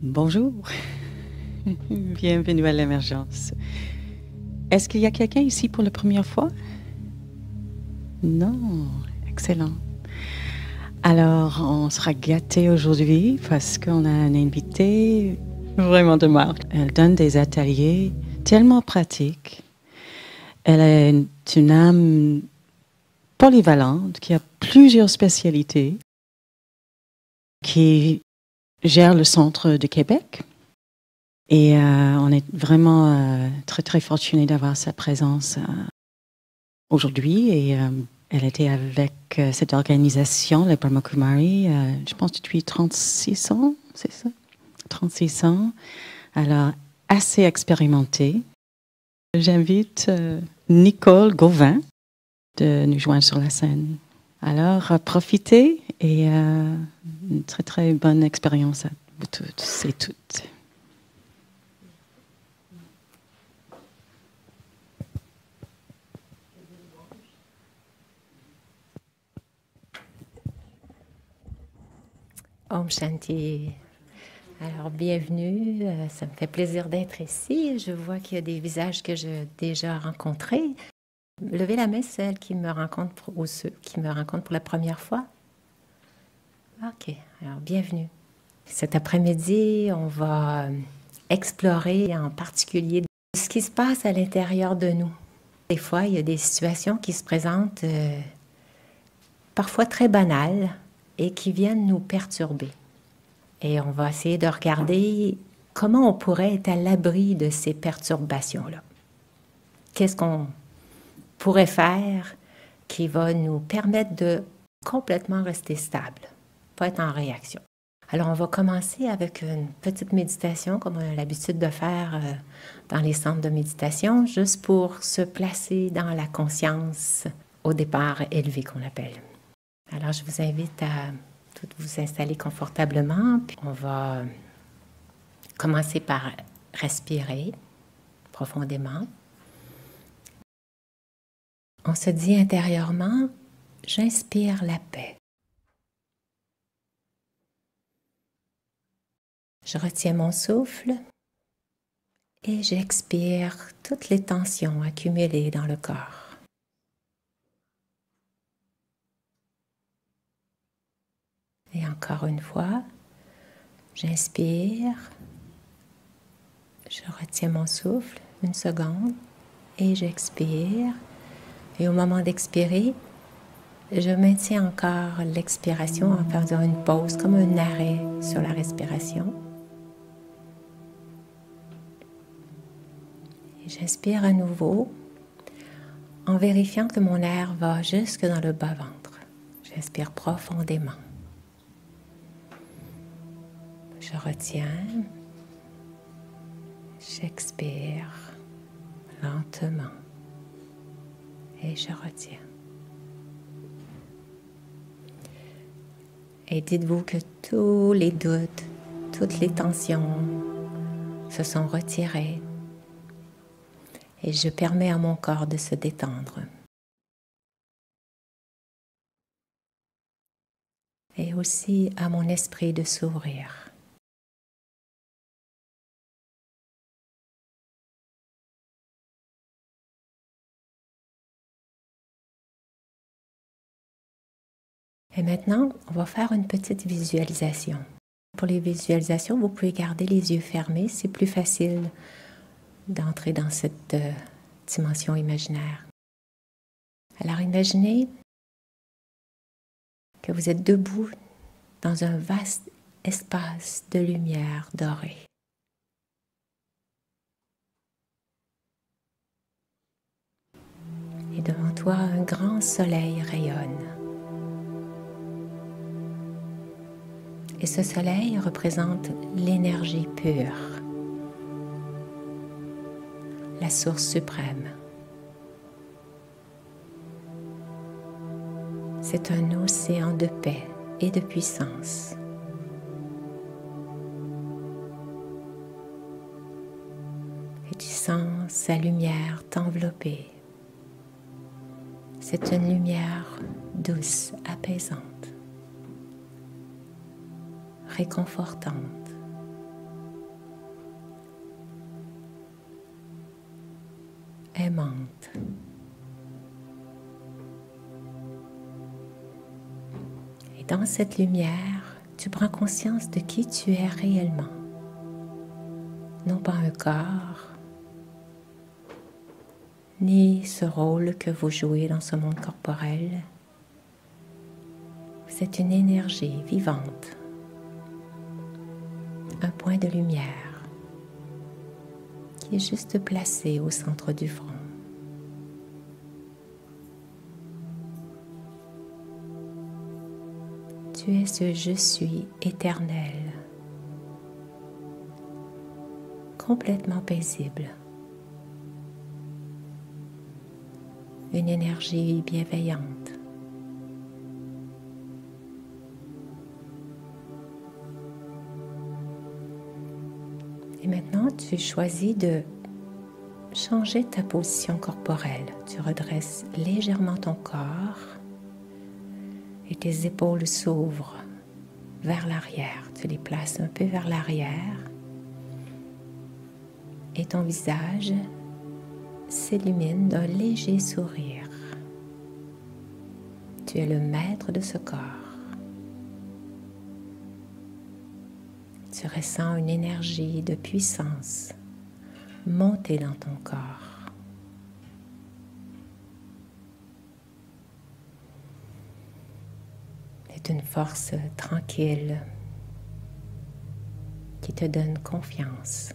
Bonjour, bienvenue à l'émergence. Est-ce qu'il y a quelqu'un ici pour la première fois? Non, excellent. Alors, on sera gâtés aujourd'hui parce qu'on a un invité vraiment de marque. Elle donne des ateliers tellement pratiques. Elle est une âme polyvalente qui a plusieurs spécialités, qui gère le centre de Québec. Et on est vraiment très, très fortunés d'avoir sa présence aujourd'hui. Et elle était avec cette organisation, les Brahma Kumari, je pense depuis 36 ans, c'est ça? 36 ans. Alors, assez expérimentée. J'invite Nicole Gauvin de nous joindre sur la scène. Alors, profitez et une très, très bonne expérience à vous tous et toutes. Om Shanti. Alors, bienvenue. Ça me fait plaisir d'être ici. Je vois qu'il y a des visages que j'ai déjà rencontrés. Levez la main, celles qui me rencontrent ou ceux qui me rencontrent pour la première fois. OK. Alors, bienvenue. Cet après-midi, on va explorer en particulier ce qui se passe à l'intérieur de nous. Des fois, il y a des situations qui se présentent parfois très banales et qui viennent nous perturber. Et on va essayer de regarder comment on pourrait être à l'abri de ces perturbations-là. Qu'est-ce qu'on pourrait faire qui va nous permettre de complètement rester stable, pas être en réaction. Alors, on va commencer avec une petite méditation, comme on a l'habitude de faire dans les centres de méditation, juste pour se placer dans la conscience au départ élevée qu'on appelle. Alors, je vous invite à toutes vous installer confortablement. Puis on va commencer par respirer profondément. On se dit intérieurement, j'inspire la paix. Je retiens mon souffle et j'expire toutes les tensions accumulées dans le corps. Et encore une fois, j'inspire, je retiens mon souffle une seconde et j'expire. Et au moment d'expirer, je maintiens encore l'expiration en faisant une pause, comme un arrêt sur la respiration. Et j'inspire à nouveau en vérifiant que mon air va jusque dans le bas-ventre. J'inspire profondément. Je retiens. J'expire lentement. Et je retiens. Et dites-vous que tous les doutes, toutes les tensions se sont retirées. Et je permets à mon corps de se détendre. Et aussi à mon esprit de s'ouvrir. Et maintenant, on va faire une petite visualisation. Pour les visualisations, vous pouvez garder les yeux fermés. C'est plus facile d'entrer dans cette dimension imaginaire. Alors imaginez que vous êtes debout dans un vaste espace de lumière dorée. Et devant toi, un grand soleil rayonne. Et ce soleil représente l'énergie pure, la source suprême. C'est un océan de paix et de puissance. Et tu sens sa lumière t'envelopper. C'est une lumière douce, apaisante, réconfortante. aimante. Et dans cette lumière, tu prends conscience de qui tu es réellement. Non pas un corps, ni ce rôle que vous jouez dans ce monde corporel. Vous êtes une énergie vivante, un point de lumière qui est juste placé au centre du front. Tu es ce je suis éternel, complètement paisible. Une énergie bienveillante. Et maintenant, tu choisis de changer ta position corporelle. Tu redresses légèrement ton corps et tes épaules s'ouvrent vers l'arrière. Tu les places un peu vers l'arrière et ton visage s'illumine d'un léger sourire. Tu es le maître de ce corps. Tu ressens une énergie de puissance monter dans ton corps. C'est une force tranquille qui te donne confiance.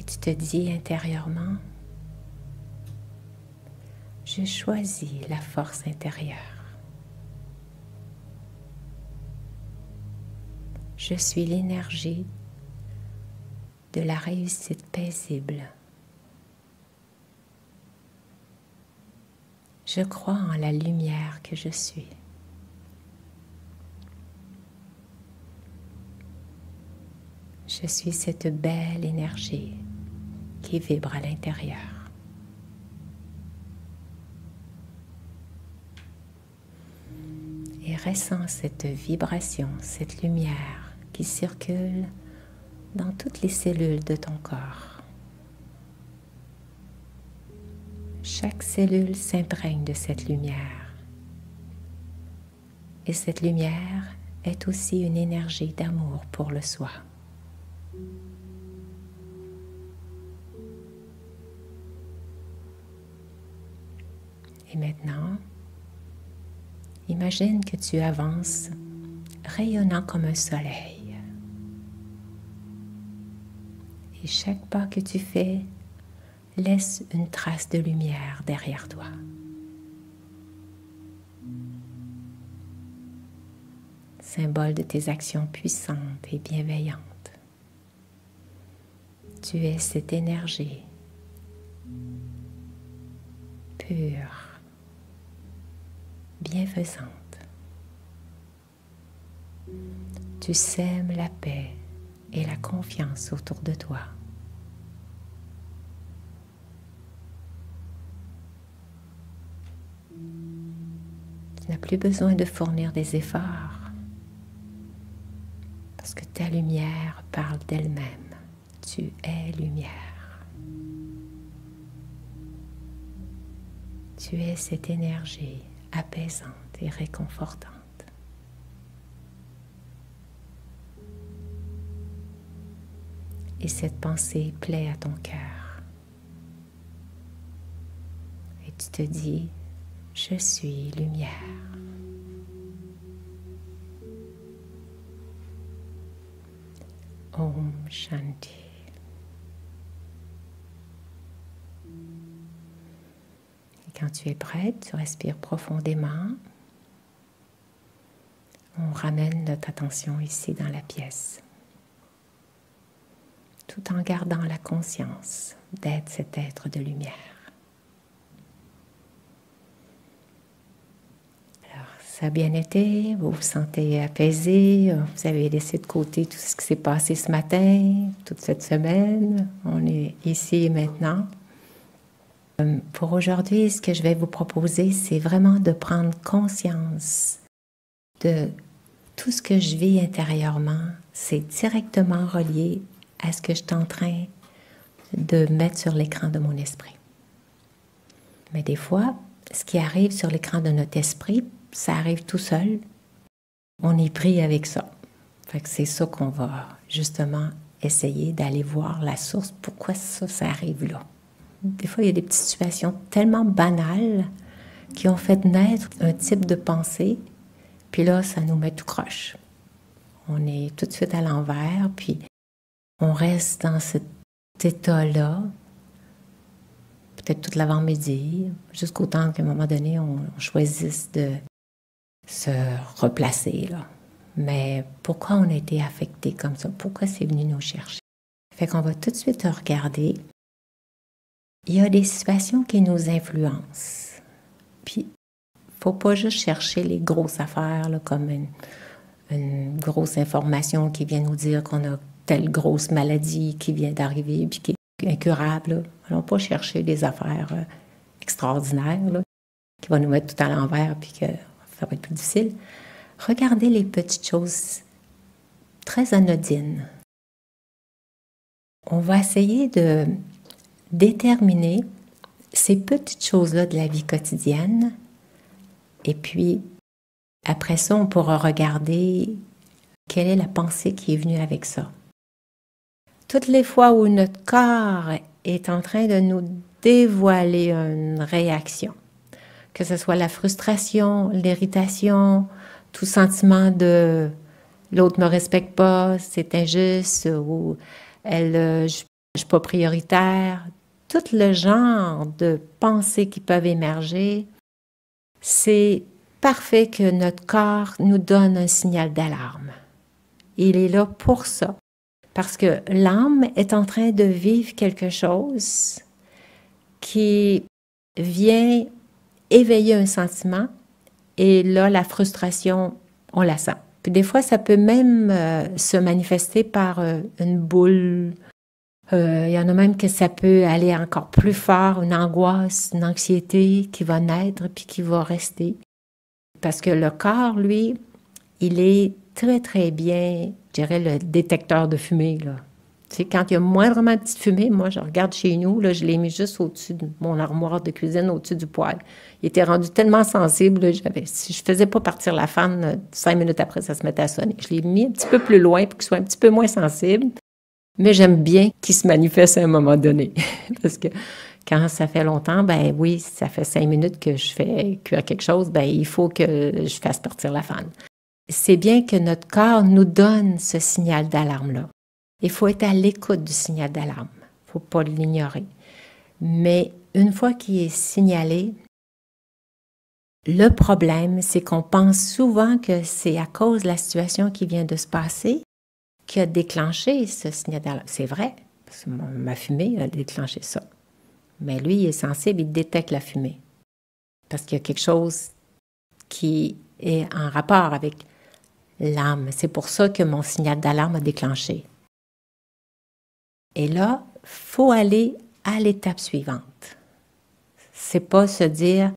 Tu te dis intérieurement, je choisis la force intérieure. Je suis l'énergie de la réussite paisible. Je crois en la lumière que je suis. Je suis cette belle énergie qui vibre à l'intérieur. Et ressens cette vibration, cette lumière qui circule dans toutes les cellules de ton corps. Chaque cellule s'imprègne de cette lumière. Et cette lumière est aussi une énergie d'amour pour le soi. Et maintenant, imagine que tu avances rayonnant comme un soleil. Et chaque pas que tu fais laisse une trace de lumière derrière toi. Symbole de tes actions puissantes et bienveillantes. Tu es cette énergie pure, bienfaisante. Tu sèmes la paix et la confiance autour de toi. Tu n'as plus besoin de fournir des efforts parce que ta lumière parle d'elle-même. Tu es lumière. Tu es cette énergie apaisante et réconfortante. Et cette pensée plaît à ton cœur. Et tu te dis, je suis lumière. Om Shanti. Quand tu es prête, tu respires profondément. On ramène notre attention ici dans la pièce, tout en gardant la conscience d'être cet être de lumière. Alors, ça a bien été, vous vous sentez apaisé, vous avez laissé de côté tout ce qui s'est passé ce matin, toute cette semaine. On est ici et maintenant. Pour aujourd'hui, ce que je vais vous proposer, c'est vraiment de prendre conscience de tout ce que je vis intérieurement. C'est directement relié à ce que je suis en train de mettre sur l'écran de mon esprit. Mais des fois, ce qui arrive sur l'écran de notre esprit, ça arrive tout seul. On est pris avec ça. Fait que c'est ça qu'on va justement essayer d'aller voir la source. Pourquoi ça arrive là? Des fois, il y a des petites situations tellement banales qui ont fait naître un type de pensée, puis là, ça nous met tout croche. On est tout de suite à l'envers, puis on reste dans cet état-là, peut-être toute l'avant-midi, jusqu'au temps qu'à un moment donné, on choisisse de se replacer, là. Mais pourquoi on a été affecté comme ça? Pourquoi c'est venu nous chercher? Fait qu'on va tout de suite regarder. Il y a des situations qui nous influencent. Puis, faut pas juste chercher les grosses affaires, là, comme une grosse information qui vient nous dire qu'on a telle grosse maladie qui vient d'arriver puis qui est incurable. Là. Allons pas chercher des affaires extraordinaires là, qui vont nous mettre tout à l'envers puis que ça va être plus difficile. Regardez les petites choses très anodines. On va essayer de déterminer ces petites choses-là de la vie quotidienne et puis après ça, on pourra regarder quelle est la pensée qui est venue avec ça. Toutes les fois où notre corps est en train de nous dévoiler une réaction, que ce soit la frustration, l'irritation, tout sentiment de l'autre ne me respecte pas, c'est injuste, ou je suis pas prioritaire, tout le genre de pensées qui peuvent émerger, c'est parfait que notre corps nous donne un signal d'alarme. Il est là pour ça, parce que l'âme est en train de vivre quelque chose qui vient éveiller un sentiment, et là, la frustration, on la sent. Puis des fois, ça peut même se manifester par une boule. Il y en a même que ça peut aller encore plus fort, une angoisse, une anxiété qui va naître puis qui va rester. Parce que le corps, lui, il est très, très bien, je dirais, le détecteur de fumée, là. Tu sais, quand il y a moindrement de petite fumée, moi, je regarde chez nous, là, je l'ai mis juste au-dessus de mon armoire de cuisine, au-dessus du poêle. Il était rendu tellement sensible, là, si je faisais pas partir la fan, 5 minutes après, ça se mettait à sonner. Je l'ai mis un petit peu plus loin pour qu'il soit un petit peu moins sensible, mais j'aime bien qu'il se manifeste à un moment donné. Parce que quand ça fait longtemps, ben oui, ça fait 5 minutes que je fais cuire quelque chose, ben il faut que je fasse partir la fan. C'est bien que notre corps nous donne ce signal d'alarme-là. Il faut être à l'écoute du signal d'alarme. Il ne faut pas l'ignorer. Mais une fois qu'il est signalé, le problème, c'est qu'on pense souvent que c'est à cause de la situation qui vient de se passer qui a déclenché ce signal d'alarme. C'est vrai, parce que ma fumée a déclenché ça. Mais lui, il est sensible, il détecte la fumée. Parce qu'il y a quelque chose qui est en rapport avec l'âme. C'est pour ça que mon signal d'alarme a déclenché. Et là, il faut aller à l'étape suivante. C'est pas se dire,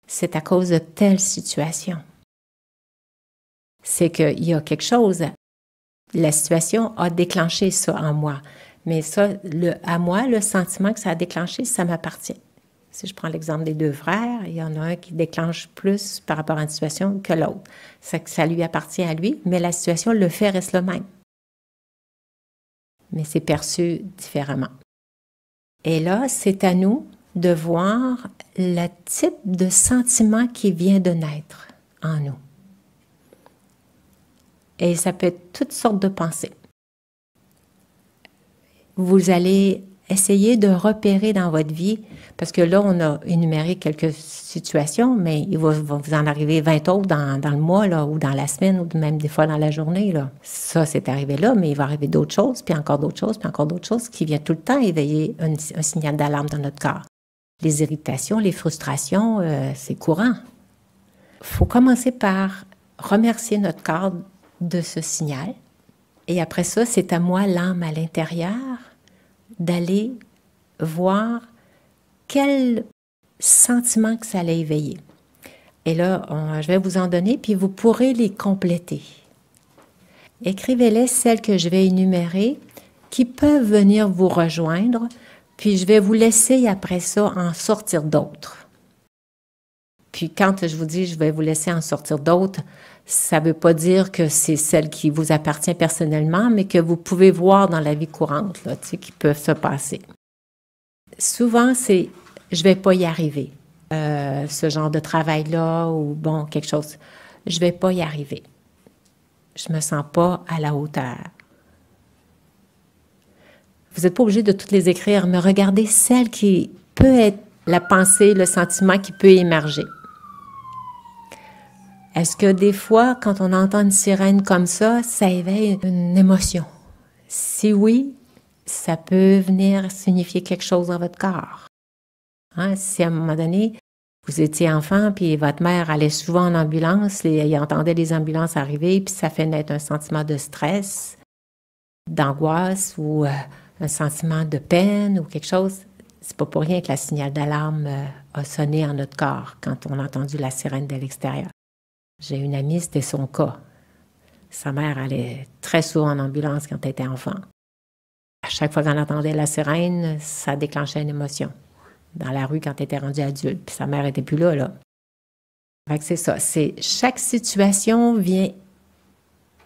c'est à cause de telle situation. C'est qu'il y a quelque chose, la situation a déclenché ça en moi. Mais ça, à moi, le sentiment que ça a déclenché, ça m'appartient. Si je prends l'exemple des 2 frères, il y en a un qui déclenche plus par rapport à une situation que l'autre. Ça lui appartient à lui, mais la situation, le fait reste le même. Mais c'est perçu différemment. Et là, c'est à nous de voir le type de sentiment qui vient de naître en nous. Et ça peut être toutes sortes de pensées. Vous allez essayer de repérer dans votre vie, parce que là, on a énuméré quelques situations, mais il va vous en arriver 20 autres dans le mois, là, ou dans la semaine, ou même des fois dans la journée. Là. Ça, c'est arrivé là, mais il va arriver d'autres choses, puis encore d'autres choses, puis encore d'autres choses qui viennent tout le temps éveiller un signal d'alarme dans notre corps. Les irritations, les frustrations, c'est courant. Il faut commencer par remercier notre corps de ce signal. Et après ça, c'est à moi, l'âme à l'intérieur, d'aller voir quel sentiment que ça allait éveiller. Et là, je vais vous en donner, puis vous pourrez les compléter. Écrivez-les, celles que je vais énumérer, qui peuvent venir vous rejoindre, puis je vais vous laisser après ça en sortir d'autres. Puis quand je vous dis je vais vous laisser en sortir d'autres, ça ne veut pas dire que c'est celle qui vous appartient personnellement, mais que vous pouvez voir dans la vie courante, là, qui peuvent se passer. Souvent, c'est « je ne vais pas y arriver ». Ce genre de travail-là ou bon, quelque chose. Je ne vais pas y arriver. Je ne me sens pas à la hauteur. Vous n'êtes pas obligé de toutes les écrire, mais regardez celle qui peut être la pensée, le sentiment qui peut émerger. Est-ce que des fois, quand on entend une sirène comme ça éveille une émotion? Si oui, ça peut venir signifier quelque chose dans votre corps. Hein? Si à un moment donné, vous étiez enfant, puis votre mère allait souvent en ambulance, elle entendait les ambulances arriver, puis ça fait naître un sentiment de stress, d'angoisse ou un sentiment de peine ou quelque chose. C'est pas pour rien que la signal d'alarme a sonné en notre corps quand on a entendu la sirène de l'extérieur. J'ai une amie, c'était son cas. Sa mère allait très souvent en ambulance quand elle était enfant. À chaque fois qu'on entendait la sirène, ça déclenchait une émotion. Dans la rue quand elle était rendue adulte, puis sa mère n'était plus là. Fait que c'est ça. Chaque situation vient...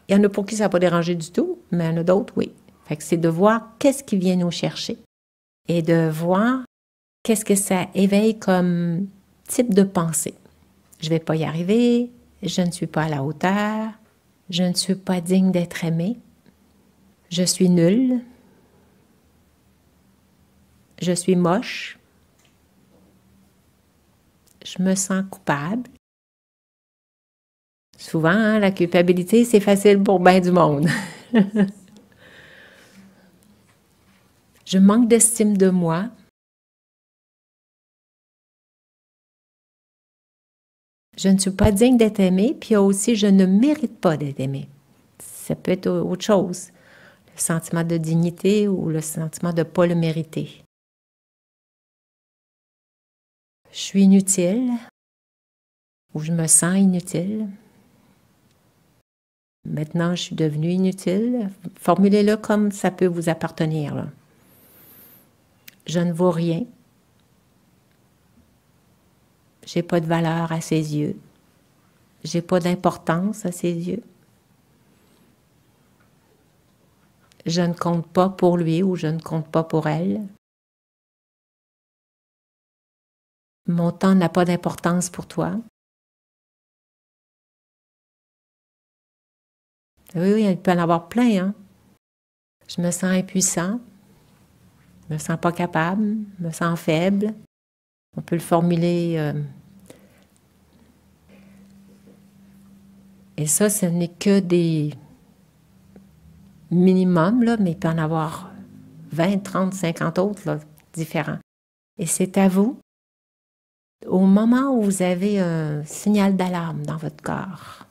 Il y en a pour qui ça n'a pas dérangé du tout, mais il y en a d'autres, oui. Fait que c'est de voir qu'est-ce qui vient nous chercher et de voir qu'est-ce que ça éveille comme type de pensée. Je ne vais pas y arriver, je ne suis pas à la hauteur, je ne suis pas digne d'être aimée, je suis nulle, je suis moche, je me sens coupable. Souvent, hein, la culpabilité, c'est facile pour bien du monde. Je manque d'estime de moi. Je ne suis pas digne d'être aimée, puis aussi, je ne mérite pas d'être aimée. Ça peut être autre chose. Le sentiment de dignité ou le sentiment de ne pas le mériter. Je suis inutile ou je me sens inutile. Maintenant, je suis devenue inutile. Formulez-le comme ça peut vous appartenir. Là. Je ne vaux rien. Je n'ai pas de valeur à ses yeux. Je n'ai pas d'importance à ses yeux. Je ne compte pas pour lui ou je ne compte pas pour elle. Mon temps n'a pas d'importance pour toi. Oui, il peut en avoir plein. Hein? Je me sens impuissant. Je me sens pas capable. Je me sens faible. On peut le formuler. Et ça, ce n'est que des minimums, là, mais il peut en avoir 20, 30, 50 autres là, différents. Et c'est à vous, au moment où vous avez un signal d'alarme dans votre corps,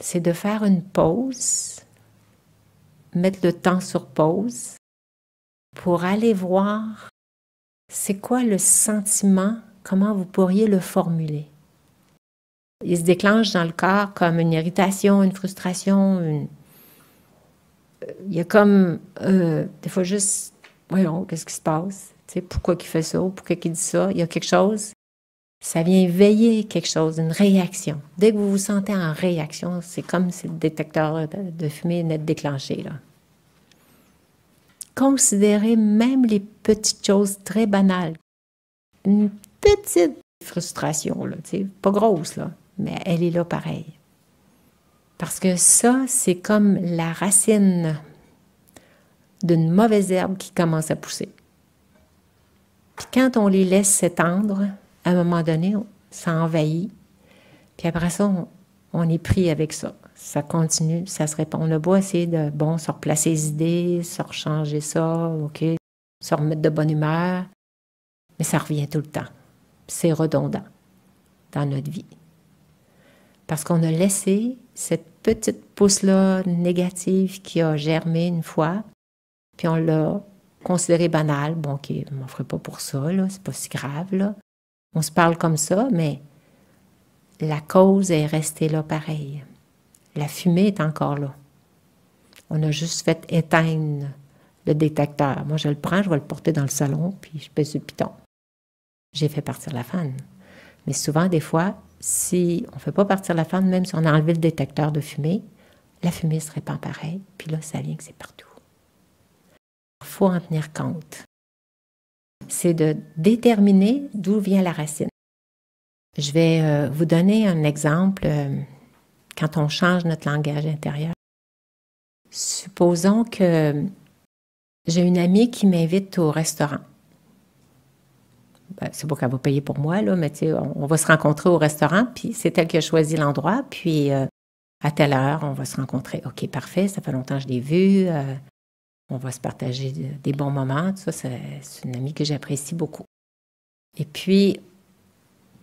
c'est de faire une pause, mettre le temps sur pause, pour aller voir c'est quoi le sentiment, comment vous pourriez le formuler. Il se déclenche dans le corps comme une irritation, une frustration, il y a comme, des fois juste, voyons, qu'est-ce qui se passe? Tu sais, pourquoi il fait ça? Pourquoi il dit ça? Il y a quelque chose. Ça vient veiller quelque chose, une réaction. Dès que vous vous sentez en réaction, c'est comme si le détecteur de fumée venait de déclencher, là. Considérez même les petites choses très banales. Une petite frustration, là, tu sais, pas grosse, là, mais elle est là pareil. Parce que ça, c'est comme la racine d'une mauvaise herbe qui commence à pousser. Puis quand on les laisse s'étendre, à un moment donné, ça envahit. Puis après ça, on est pris avec ça. Ça continue, ça se répond. On a beau essayer de, se replacer les idées, se rechanger ça, OK, se remettre de bonne humeur, mais ça revient tout le temps. C'est redondant dans notre vie. Parce qu'on a laissé cette petite pousse-là négative qui a germé une fois, puis on l'a considérée banale. Bon, OK, je ne m'en ferai pas pour ça, là, c'est pas si grave, là. On se parle comme ça, mais la cause est restée là pareil. La fumée est encore là. On a juste fait éteindre le détecteur. Moi, je le prends, je vais le porter dans le salon, puis je pèse sur le piton. J'ai fait partir la fan. Mais souvent, des fois, si on ne fait pas partir la fan, même si on a enlevé le détecteur de fumée, la fumée se répand pareil, puis là, ça vient que c'est partout. Il faut en tenir compte. C'est de déterminer d'où vient la racine. Je vais vous donner un exemple quand on change notre langage intérieur. Supposons que j'ai une amie qui m'invite au restaurant. Ben, c'est pas qu'elle va payer pour moi, là, mais on va se rencontrer au restaurant, puis c'est elle qui a choisi l'endroit, puis à telle heure, on va se rencontrer. OK, parfait, ça fait longtemps que je l'ai vue, on va se partager des bons moments, tout ça, c'est une amie que j'apprécie beaucoup. Et puis,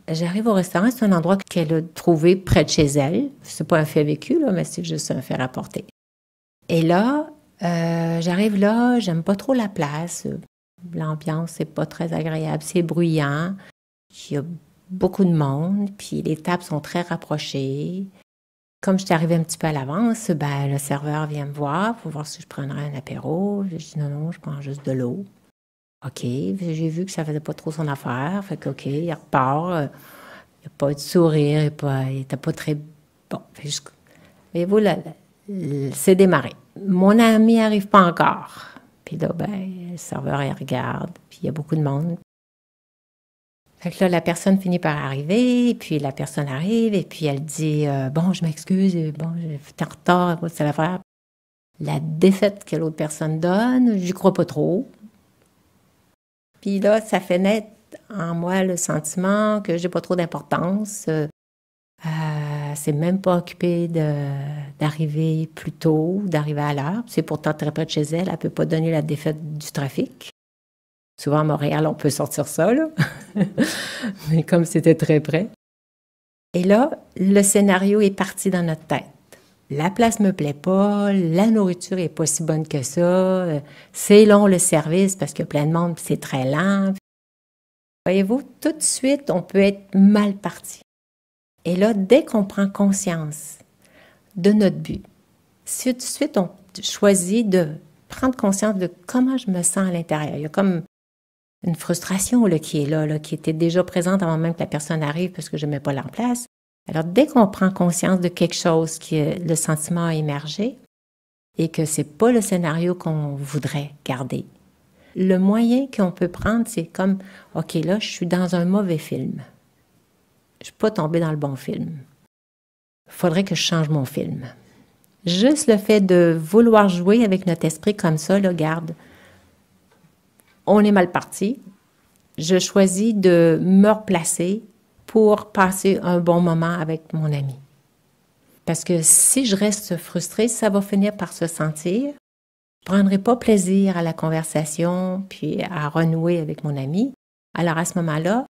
j'arrive au restaurant, c'est un endroit qu'elle a trouvé près de chez elle. C'est pas un fait vécu, là, mais c'est juste un fait rapporté. Et là, j'arrive là, j'aime pas trop la place. L'ambiance, c'est pas très agréable, c'est bruyant. Il y a beaucoup de monde, puis les tables sont très rapprochées. Comme je suis arrivée un petit peu à l'avance, ben, le serveur vient me voir pour voir si je prendrais un apéro. Je dis non, je prends juste de l'eau. OK, j'ai vu que ça faisait pas trop son affaire. Fait que OK, il repart. Il n'y a pas de sourire, il n'était pas très bon. Voyez-vous, c'est démarré. Mon ami n'arrive pas encore. Puis là, ben, le serveur, il regarde, puis il y a beaucoup de monde. Fait que là, la personne finit par arriver, puis la personne arrive, et puis elle dit bon, je m'excuse, bon, j'ai fait en retard, c'est l'affaire. La défaite que l'autre personne donne, j'y crois pas trop. Puis là, ça fait naître en moi le sentiment que j'ai pas trop d'importance. C'est même pas occupé d'arriver plus tôt, d'arriver à l'heure. C'est pourtant très près de chez elle, elle peut pas donner la défaite du trafic. Souvent à Montréal, on peut sortir ça, là. Mais comme c'était très près. Et là, le scénario est parti dans notre tête. La place me plaît pas, la nourriture est pas si bonne que ça, c'est long le service parce qu'il y a plein de monde, c'est très lent. Voyez-vous, tout de suite, on peut être mal parti. Et là, dès qu'on prend conscience de notre but, si tout de suite on choisit de prendre conscience de comment je me sens à l'intérieur, il y a comme une frustration là, qui est là, qui était déjà présente avant même que la personne arrive parce que je ne mets pas là en place. Alors, dès qu'on prend conscience de quelque chose, que le sentiment a émergé et que ce n'est pas le scénario qu'on voudrait garder, le moyen qu'on peut prendre, c'est comme, OK, là, je suis dans un mauvais film. Je ne suis pas tombée dans le bon film. Il faudrait que je change mon film. Juste le fait de vouloir jouer avec notre esprit comme ça, là, garde, on est mal parti. Je choisis de me replacer pour passer un bon moment avec mon ami. Parce que si je reste frustrée, ça va finir par se sentir. Je ne prendrai pas plaisir à la conversation puis à renouer avec mon ami. Alors à ce moment-là,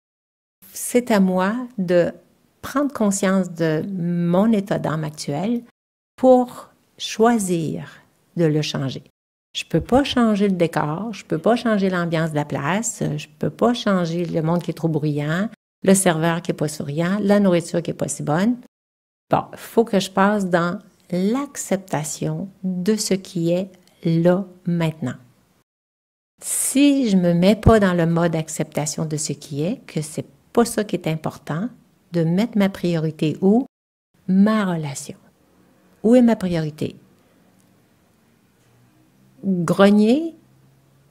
c'est à moi de prendre conscience de mon état d'âme actuel pour choisir de le changer. Je ne peux pas changer le décor, je ne peux pas changer l'ambiance de la place, je ne peux pas changer le monde qui est trop bruyant, le serveur qui n'est pas souriant, la nourriture qui n'est pas si bonne. Bon, il faut que je passe dans l'acceptation de ce qui est là maintenant. Si je ne me mets pas dans le mode acceptation de ce qui est, que ce n'est pas ça qui est important, de mettre ma priorité où? Ma relation. Où est ma priorité? Grogner,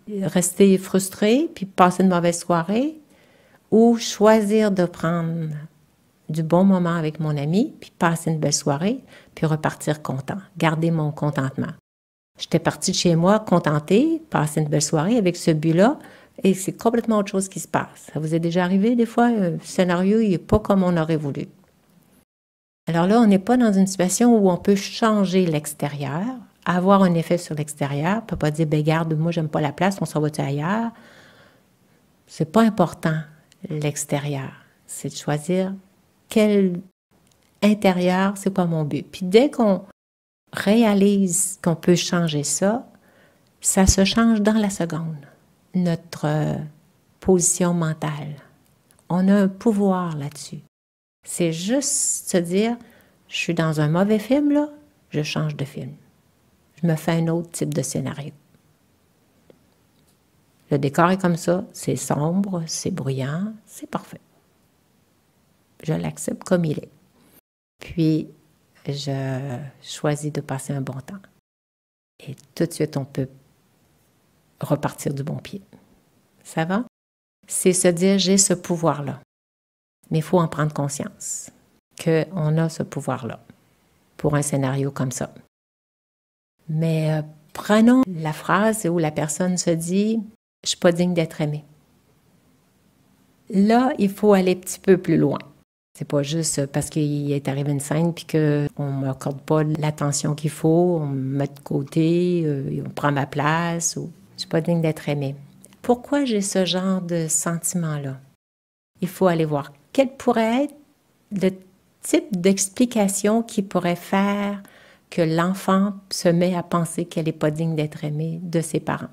rester frustré, puis passer une mauvaise soirée, ou choisir de prendre du bon moment avec mon ami, puis passer une belle soirée, puis repartir content, garder mon contentement. J'étais partie de chez moi contentée, passer une belle soirée avec ce but-là, et c'est complètement autre chose qui se passe. Ça vous est déjà arrivé des fois, un scénario, il n'est pas comme on aurait voulu. Alors là, on n'est pas dans une situation où on peut changer l'extérieur, avoir un effet sur l'extérieur. On ne peut pas dire, ben garde, moi, j'aime pas la place, on s'en va-tu ailleurs? C'est pas important, l'extérieur. C'est de choisir quel intérieur, c'est quoi mon but. Puis dès qu'on réalise qu'on peut changer ça, ça se change dans la seconde. Notre position mentale. On a un pouvoir là-dessus. C'est juste se dire, je suis dans un mauvais film, là, je change de film. Je me fais un autre type de scénario. Le décor est comme ça, c'est sombre, c'est bruyant, c'est parfait. Je l'accepte comme il est. Puis, je choisis de passer un bon temps. Et tout de suite, on peut repartir du bon pied. Ça va? C'est se dire, j'ai ce pouvoir-là. Mais il faut en prendre conscience qu'on a ce pouvoir-là pour un scénario comme ça. Mais prenons la phrase où la personne se dit « Je ne suis pas digne d'être aimée ». Là, il faut aller un petit peu plus loin. C'est pas juste parce qu'il est arrivé une scène puis qu'on ne m'accorde pas l'attention qu'il faut, on me met de côté, on prend ma place ou « Je ne suis pas digne d'être aimée ». Pourquoi j'ai ce genre de sentiment-là? Il faut aller voir quel pourrait être le type d'explication qui pourrait faire que l'enfant se met à penser qu'elle n'est pas digne d'être aimée de ses parents.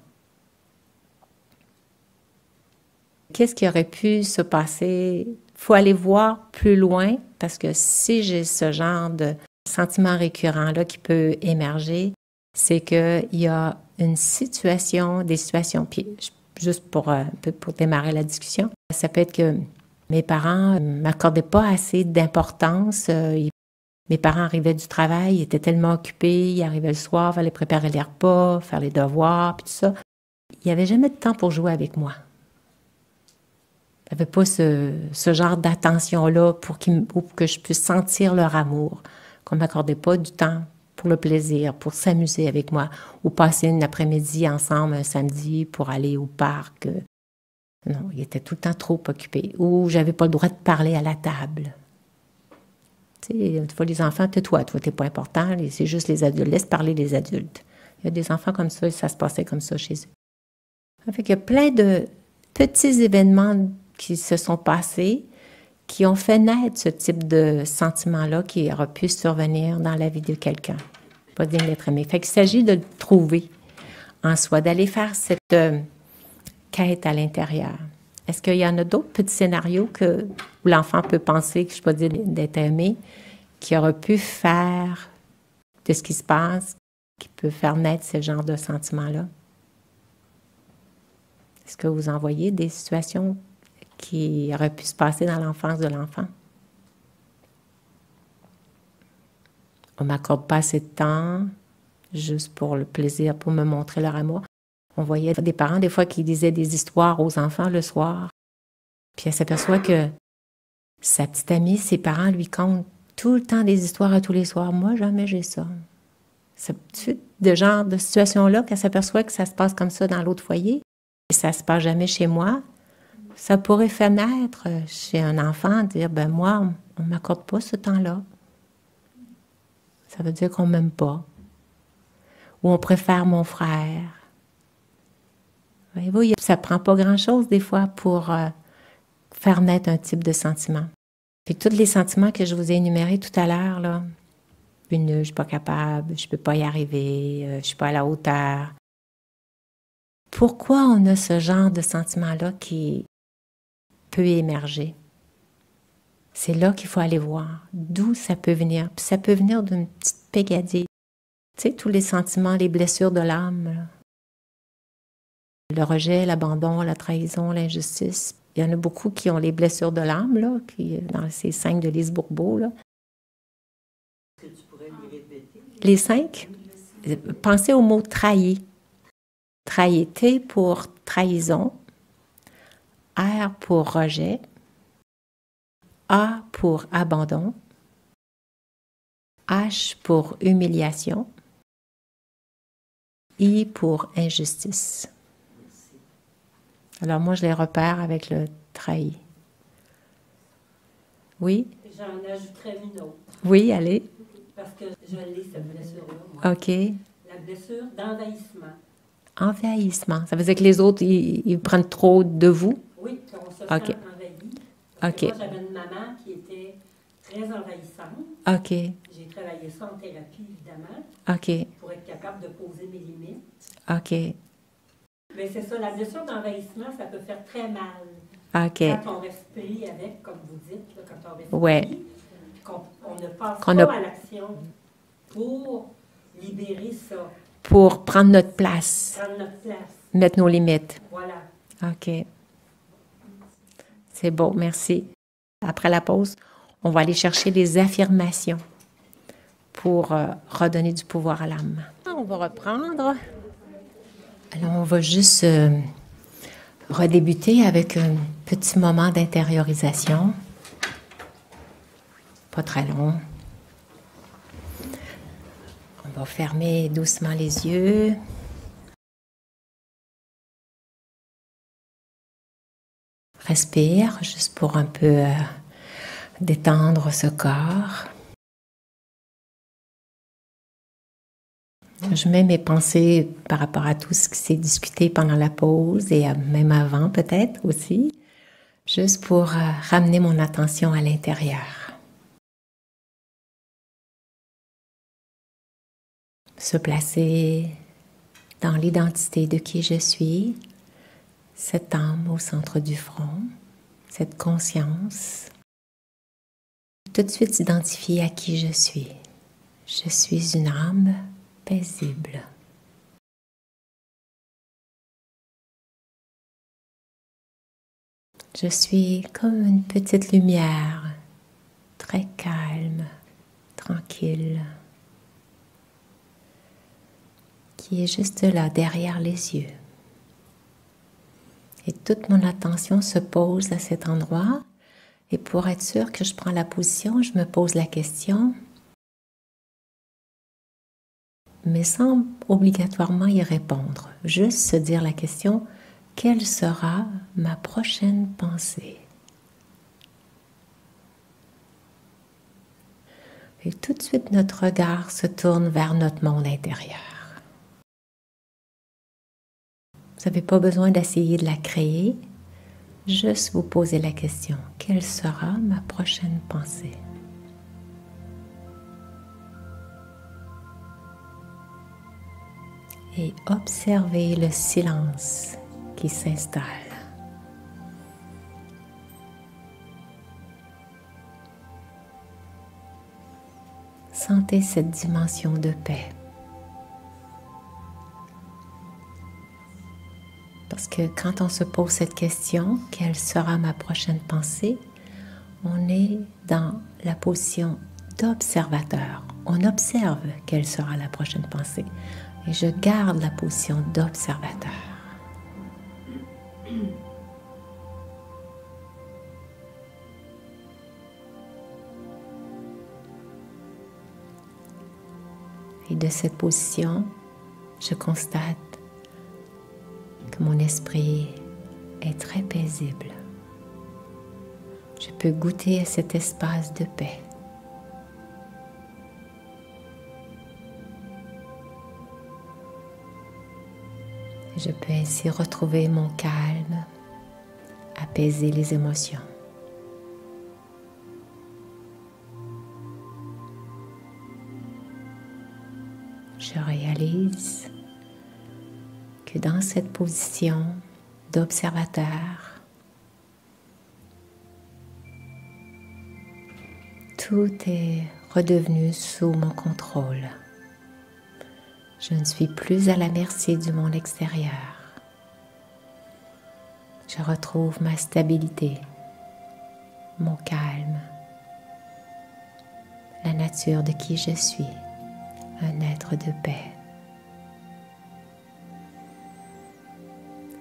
Qu'est-ce qui aurait pu se passer? Il faut aller voir plus loin parce que si j'ai ce genre de sentiment récurrent-là qui peut émerger, c'est qu'il y a une situation, des situations, puis juste pour démarrer la discussion, ça peut être que mes parents ne m'accordaient pas assez d'importance. Mes parents arrivaient du travail, ils étaient tellement occupés, ils arrivaient le soir, il fallait préparer les repas, faire les devoirs, puis tout ça. Il n'y avait jamais de temps pour jouer avec moi. Il n'y avait pas ce genre d'attention-là pour que je puisse sentir leur amour, qu'on ne m'accordait pas du temps pour le plaisir, pour s'amuser avec moi, ou passer une après-midi ensemble un samedi pour aller au parc. Non, ils étaient tout le temps trop occupés. Ou j'avais pas le droit de parler à la table. Tu sais, des fois, les enfants, tais-toi, toi, t'es pas important, c'est juste les adultes. Laisse parler les adultes. Il y a des enfants comme ça, et ça se passait comme ça chez eux. Fait qu'il y a plein de petits événements qui se sont passés, qui ont fait naître ce type de sentiment-là qui aura pu survenir dans la vie de quelqu'un. Pas digne d'être aimé. Fait qu'il s'agit de le trouver en soi, d'aller faire cette quête à l'intérieur. Est-ce qu'il y en a d'autres petits scénarios où l'enfant peut penser que je ne suis pas digne d'être aimé, qui aurait pu faire de ce qui se passe, qui peut faire naître ce genre de sentiment-là? Est-ce que vous en voyez des situations qui auraient pu se passer dans l'enfance de l'enfant? On ne m'accorde pas assez de temps, juste pour le plaisir, pour me montrer leur amour. On voyait des parents, des fois, qui disaient des histoires aux enfants le soir. Puis elle s'aperçoit que sa petite amie, ses parents lui content tout le temps des histoires à tous les soirs. Moi, jamais j'ai ça. Ce genre de situation-là, qu'elle s'aperçoit que ça se passe comme ça dans l'autre foyer, et ça se passe jamais chez moi, ça pourrait faire naître chez un enfant, dire, ben moi, on ne m'accorde pas ce temps-là. Ça veut dire qu'on ne m'aime pas. Ou on préfère mon frère. Voyez-vous, ça ne prend pas grand-chose des fois pour faire naître un type de sentiment. Puis tous les sentiments que je vous ai énumérés tout à l'heure, là, je ne suis pas capable, je ne peux pas y arriver, je ne suis pas à la hauteur. Pourquoi on a ce genre de sentiment-là qui peut émerger? C'est là qu'il faut aller voir d'où ça peut venir. Puis ça peut venir d'une petite pégadille. Tu sais, tous les sentiments, les blessures de l'âme, là. Le rejet, l'abandon, la trahison, l'injustice. Il y en a beaucoup qui ont les blessures de l'âme, là, dans ces 5 de Lise Bourbeau, là. Est-ce que tu pourrais les répéter? Les 5? Pensez au mot trahi. Trahi, T pour trahison, R pour rejet, A pour abandon, H pour humiliation, I pour injustice. Alors moi, je les repère avec le trahi. Oui? J'en ajouterais une autre. Oui, allez. Parce que je l'ai, cette blessure-là, moi. OK. La blessure d'envahissement. Envahissement. Ça veut dire que les autres, ils prennent trop de vous? Oui, qu'on se OK. sent envahi. OK. Moi, j'avais une maman qui était très envahissante. OK. J'ai travaillé ça en thérapie, évidemment. OK. Pour être capable de poser mes limites. OK. Mais c'est ça, la blessure d'envahissement, ça peut faire très mal. OK. Quand on reste pris avec, comme vous dites, là, quand on reste Ouais. pris, qu'on ne passe Qu'on pas a... à l'action pour libérer ça. Pour prendre notre place. Prendre notre place. Mettre nos limites. Voilà. OK. C'est beau, merci. Après la pause, on va aller chercher les affirmations pour redonner du pouvoir à l'âme. On va reprendre. Alors, on va juste redébuter avec un petit moment d'intériorisation. Pas très long. On va fermer doucement les yeux. Respire, juste pour un peu détendre ce corps. Je mets mes pensées par rapport à tout ce qui s'est discuté pendant la pause et même avant peut-être aussi, juste pour ramener mon attention à l'intérieur. Se placer dans l'identité de qui je suis, cette âme au centre du front, cette conscience. Tout de suite s'identifier à qui je suis. Je suis une âme paisible. Je suis comme une petite lumière, très calme, tranquille, qui est juste là, derrière les yeux. Et toute mon attention se pose à cet endroit. Et pour être sûr que je prends la position, je me pose la question, mais sans obligatoirement y répondre. Juste se dire la question, quelle sera ma prochaine pensée? Et tout de suite, notre regard se tourne vers notre monde intérieur. Vous n'avez pas besoin d'essayer de la créer, juste vous poser la question, quelle sera ma prochaine pensée? Et observez le silence qui s'installe. Sentez cette dimension de paix. Parce que quand on se pose cette question, quelle sera ma prochaine pensée? On est dans la position d'observateur. On observe quelle sera la prochaine pensée. Et je garde la position d'observateur. Et de cette position, je constate que mon esprit est très paisible. Je peux goûter à cet espace de paix. Je peux ainsi retrouver mon calme, apaiser les émotions. Je réalise que dans cette position d'observateur, tout est redevenu sous mon contrôle. Je ne suis plus à la merci du monde extérieur. Je retrouve ma stabilité, mon calme, la nature de qui je suis, un être de paix.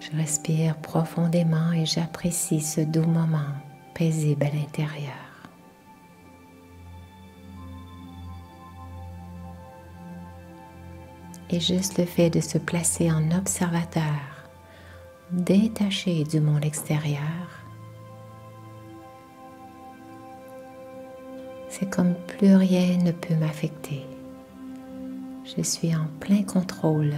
Je respire profondément et j'apprécie ce doux moment paisible à l'intérieur. Et juste le fait de se placer en observateur, détaché du monde extérieur, c'est comme plus rien ne peut m'affecter. Je suis en plein contrôle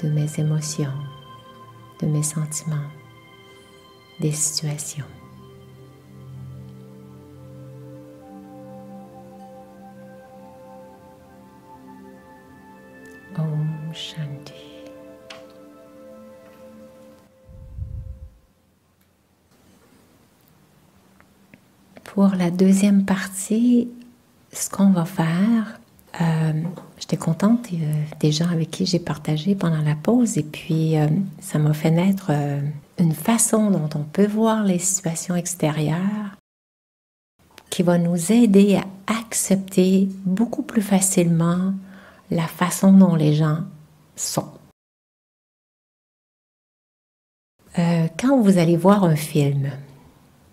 de mes émotions, de mes sentiments, des situations. Om Shanti. Pour la deuxième partie, ce qu'on va faire, je J'étais contente des gens avec qui j'ai partagé pendant la pause et puis ça m'a fait naître une façon dont on peut voir les situations extérieures qui va nous aider à accepter beaucoup plus facilement la façon dont les gens sont. Quand vous allez voir un film,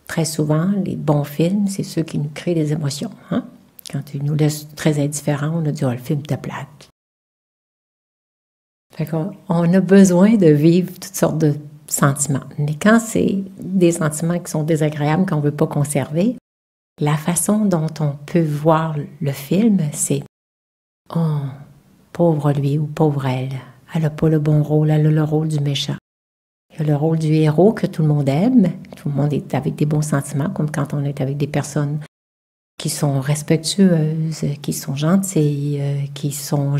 très souvent, les bons films, c'est ceux qui nous créent des émotions. Hein? Quand ils nous laissent très indifférents, on a dit « Oh, le film était plate ». Fait qu'on a besoin de vivre toutes sortes de sentiments. Mais quand c'est des sentiments qui sont désagréables, qu'on ne veut pas conserver, la façon dont on peut voir le film, c'est « Oh, pauvre lui ou pauvre elle, elle n'a pas le bon rôle, elle a le rôle du méchant. » Il y a le rôle du héros que tout le monde aime. Tout le monde est avec des bons sentiments, comme quand on est avec des personnes qui sont respectueuses, qui sont gentilles, qui sont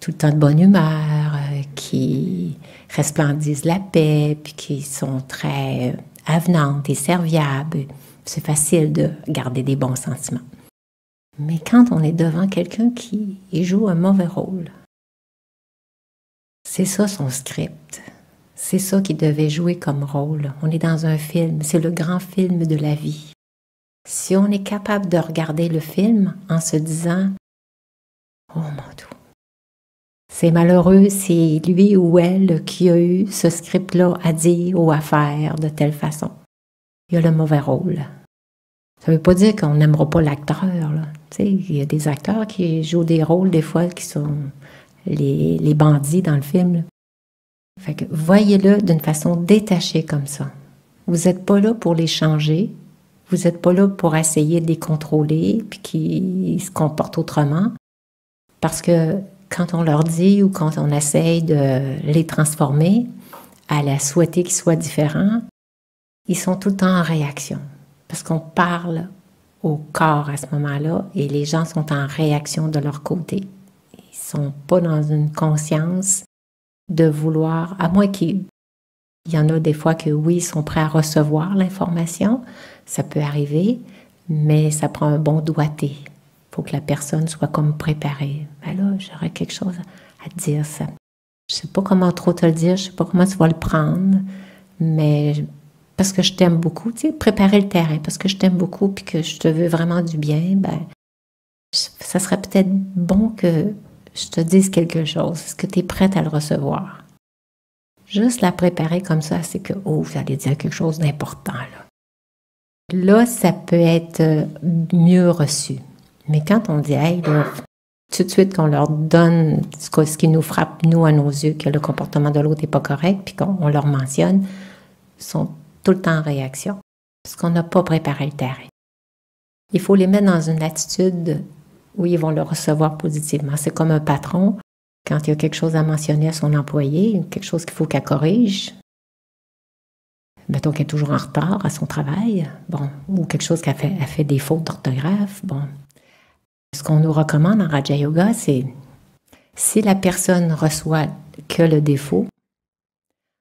tout le temps de bonne humeur, qui resplendissent la paix, puis qui sont très avenantes et serviables. C'est facile de garder des bons sentiments. Mais quand on est devant quelqu'un qui joue un mauvais rôle, c'est ça son script. C'est ça qu'il devait jouer comme rôle. On est dans un film, c'est le grand film de la vie. Si on est capable de regarder le film en se disant « Oh mon Dieu, c'est malheureux, c'est lui ou elle qui a eu ce script-là à dire ou à faire de telle façon. Il a le mauvais rôle. » Ça ne veut pas dire qu'on n'aimera pas l'acteur. Il y a des acteurs qui jouent des rôles des fois qui sont les bandits dans le film. Là. Fait que voyez-le d'une façon détachée comme ça. Vous n'êtes pas là pour les changer. Vous n'êtes pas là pour essayer de les contrôler puis qu'ils se comportent autrement. Parce que quand on leur dit ou quand on essaye de les transformer, à la souhaiter qu'ils soient différents, ils sont tout le temps en réaction. Parce qu'on parle au corps à ce moment-là et les gens sont en réaction de leur côté. Ils ne sont pas dans une conscience de vouloir, à moins qu'il y en a des fois que oui, ils sont prêts à recevoir l'information, ça peut arriver, mais ça prend un bon doigté. Il faut que la personne soit comme préparée. Ben là, j'aurais quelque chose à te dire. Ça. Je ne sais pas comment trop te le dire, je ne sais pas comment tu vas le prendre, mais parce que je t'aime beaucoup, tu sais, préparer le terrain, parce que je t'aime beaucoup puis que je te veux vraiment du bien, ben, ça serait peut-être bon que je te dise quelque chose. Est-ce que tu es prête à le recevoir? Juste la préparer comme ça, c'est que, oh, vous allez dire quelque chose d'important, là. Là, ça peut être mieux reçu. Mais quand on dit, hey, là, tout de suite qu'on leur donne ce qui nous frappe, nous, à nos yeux, que le comportement de l'autre n'est pas correct, puis qu'on leur mentionne, ils sont tout le temps en réaction, parce qu'on n'a pas préparé le terrain. Il faut les mettre dans une attitude où ils vont le recevoir positivement. C'est comme un patron, quand il y a quelque chose à mentionner à son employé, quelque chose qu'il faut qu'elle corrige, mettons qu'elle est toujours en retard à son travail, bon, ou quelque chose qu'elle fait des fautes d'orthographe, bon. Ce qu'on nous recommande en Raja Yoga, c'est si la personne reçoit que le défaut,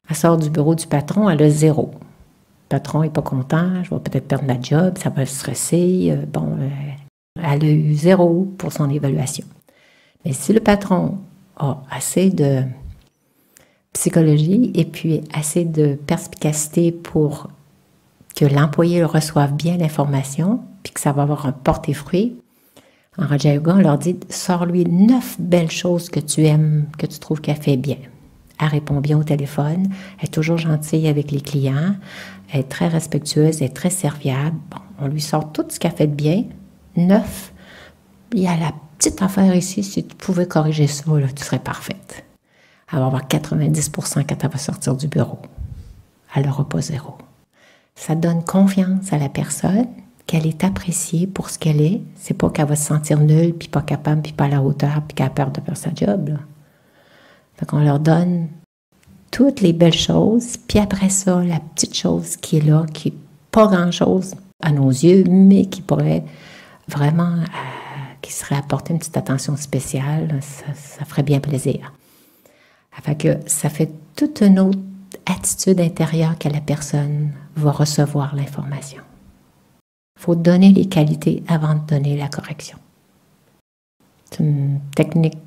elle sort du bureau du patron, elle a 0. Le patron n'est pas content, je vais peut-être perdre ma job, ça va le stresser, elle a eu 0 pour son évaluation. Mais si le patron a assez de psychologie et puis assez de perspicacité pour que l'employé reçoive bien l'information, puis que ça va avoir un porte-fruit, en Raja Yoga, on leur dit, sors-lui 9 belles choses que tu aimes, que tu trouves qu'elle fait bien. Elle répond bien au téléphone, elle est toujours gentille avec les clients, elle est très respectueuse, elle est très serviable. Bon, on lui sort tout ce qu'elle fait de bien, 9. Il y a la petite affaire ici, si tu pouvais corriger ça, là, tu serais parfaite. Elle va avoir 90% quand elle va sortir du bureau. Elle n'aura pas 0. Ça donne confiance à la personne qu'elle est appréciée pour ce qu'elle est. C'est pas qu'elle va se sentir nulle, puis pas capable, puis pas à la hauteur, puis qu'elle a peur de faire sa job, là. Fait qu'on leur donne toutes les belles choses, puis après ça, la petite chose qui est là, qui n'est pas grand-chose à nos yeux, mais qui pourrait vraiment, qui serait apporter une petite attention spéciale, ça ferait bien plaisir. Fait que ça fait toute une autre attitude intérieure que la personne va recevoir l'information. Il faut donner les qualités avant de donner la correction. C'est une technique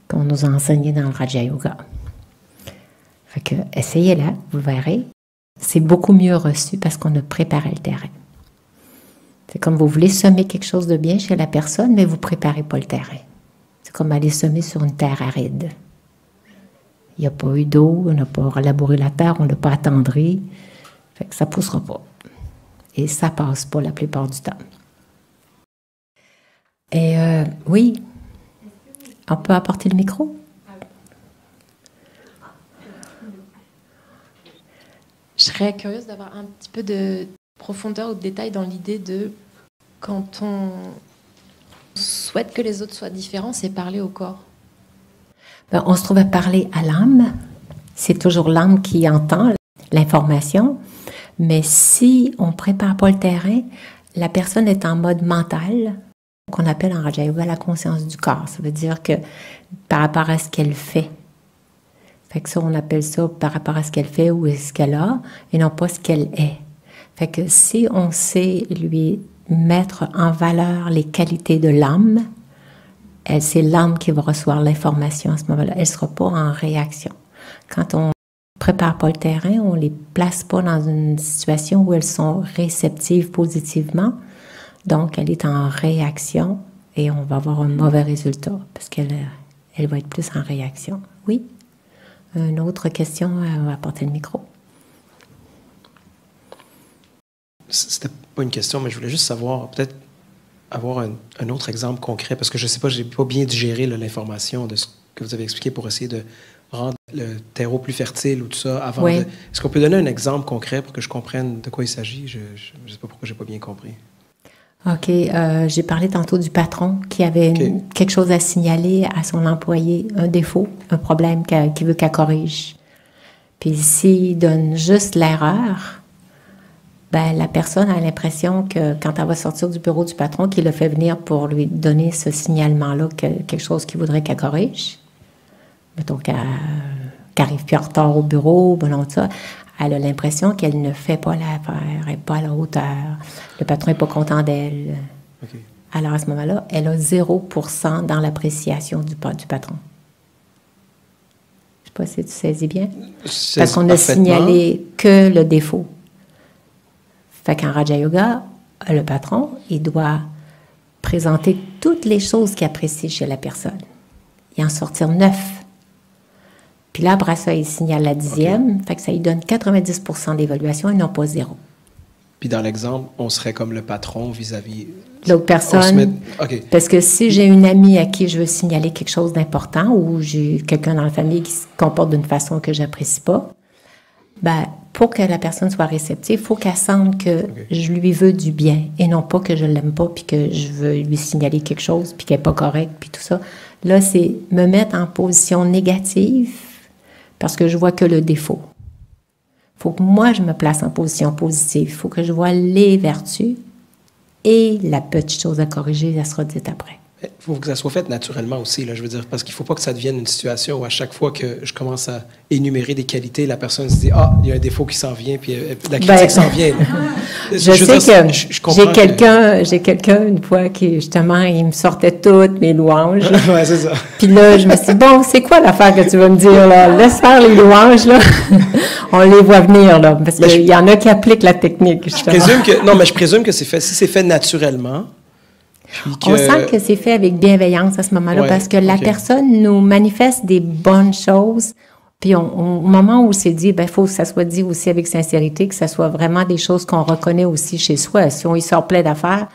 qu'on nous a enseigné dans le Raja Yoga. Fait que, essayez-la, vous verrez. C'est beaucoup mieux reçu parce qu'on a préparé le terrain. C'est comme vous voulez semer quelque chose de bien chez la personne, mais vous ne préparez pas le terrain. C'est comme aller semer sur une terre aride. Il n'y a pas eu d'eau, on n'a pas labouré la terre, on ne l'a pas attendri. Fait que ça ne poussera pas. Et ça ne passe pas la plupart du temps. Et oui, on peut apporter le micro? Je serais curieuse d'avoir un petit peu de profondeur ou de détail dans l'idée de quand on souhaite que les autres soient différents, c'est parler au corps. Ben, on se trouve à parler à l'âme. C'est toujours l'âme qui entend l'information. Mais si on ne prépare pas le terrain, la personne est en mode mental, qu'on appelle en Raja Yoga la conscience du corps. Ça veut dire que par rapport à ce qu'elle fait. Fait que ça, on appelle ça par rapport à ce qu'elle fait ou ce qu'elle a, et non pas ce qu'elle est. Fait que si on sait lui mettre en valeur les qualités de l'âme, c'est l'âme qui va recevoir l'information à ce moment-là. Elle ne sera pas en réaction. Quand on prépare pas le terrain, on les place pas dans une situation où elles sont réceptives positivement. Donc, elle est en réaction et on va avoir un mauvais résultat parce qu'elle va être plus en réaction. Oui? Une autre question, on va apporter le micro. C'était pas une question, mais je voulais juste savoir, peut-être avoir un autre exemple concret, parce que je sais pas, j'ai pas bien digéré l'information de ce que vous avez expliqué pour essayer de rendre le terreau plus fertile ou tout ça avant oui. Est-ce qu'on peut donner un exemple concret pour que je comprenne de quoi il s'agit? Je sais pas pourquoi j'ai pas bien compris. OK. J'ai parlé tantôt du patron qui avait quelque chose à signaler à son employé, un défaut, un problème qu'il veut qu'elle corrige. Puis s'il donne juste l'erreur, ben, la personne a l'impression que quand elle va sortir du bureau du patron, qu'il l'a fait venir pour lui donner ce signalement-là, quelque chose qu'il voudrait qu'elle corrige. Mettons qu'elle n'arrive plus en retard au bureau, bon, non, ça. Elle a l'impression qu'elle ne fait pas l'affaire, elle n'est pas à la hauteur. Le patron n'est pas content d'elle. Okay. Alors, à ce moment-là, elle a 0% dans l'appréciation du patron. Je ne sais pas si tu saisis bien. Parce qu'on a signalé que le défaut. Fait qu'en Raja Yoga, le patron, il doit présenter toutes les choses qu'il apprécie chez la personne. Il en sortir 9. Puis là, après ça, il signale la 10e. Fait que ça lui donne 90% d'évaluation et non pas 0. Puis dans l'exemple, on serait comme le patron vis-à-vis... L'autre personne. Parce que si j'ai une amie à qui je veux signaler quelque chose d'important ou j'ai quelqu'un dans la famille qui se comporte d'une façon que j'apprécie pas, ben, pour que la personne soit réceptive, il faut qu'elle sente que je lui veux du bien et non pas que je l'aime pas puis que je veux lui signaler quelque chose puis qu'elle n'est pas correcte puis tout ça. Là, c'est me mettre en position négative parce que je vois que le défaut. Il faut que moi, je me place en position positive. Il faut que je vois les vertus et la petite chose à corriger, elle sera dite après. Il faut que ça soit fait naturellement aussi, là, je veux dire, parce qu'il ne faut pas que ça devienne une situation où à chaque fois que je commence à énumérer des qualités, la personne se dit « Ah, il y a un défaut qui s'en vient », puis la critique s'en vient. Je sais que j'ai quelqu'un une fois qui, justement, il me sortait toutes mes louanges. Oui, c'est ça. Puis là, je me suis dit « Bon, c'est quoi l'affaire que tu vas me dire, là? Laisse faire les louanges, là. » On les voit venir, là, parce qu'il y en a qui appliquent la technique, justement. Je présume que c'est fait, si c'est fait naturellement... On sent que c'est fait avec bienveillance à ce moment-là, parce que la personne nous manifeste des bonnes choses. Puis au moment où c'est dit, il faut que ça soit dit aussi avec sincérité, que ça soit vraiment des choses qu'on reconnaît aussi chez soi. Si on y sort plein d'affaires,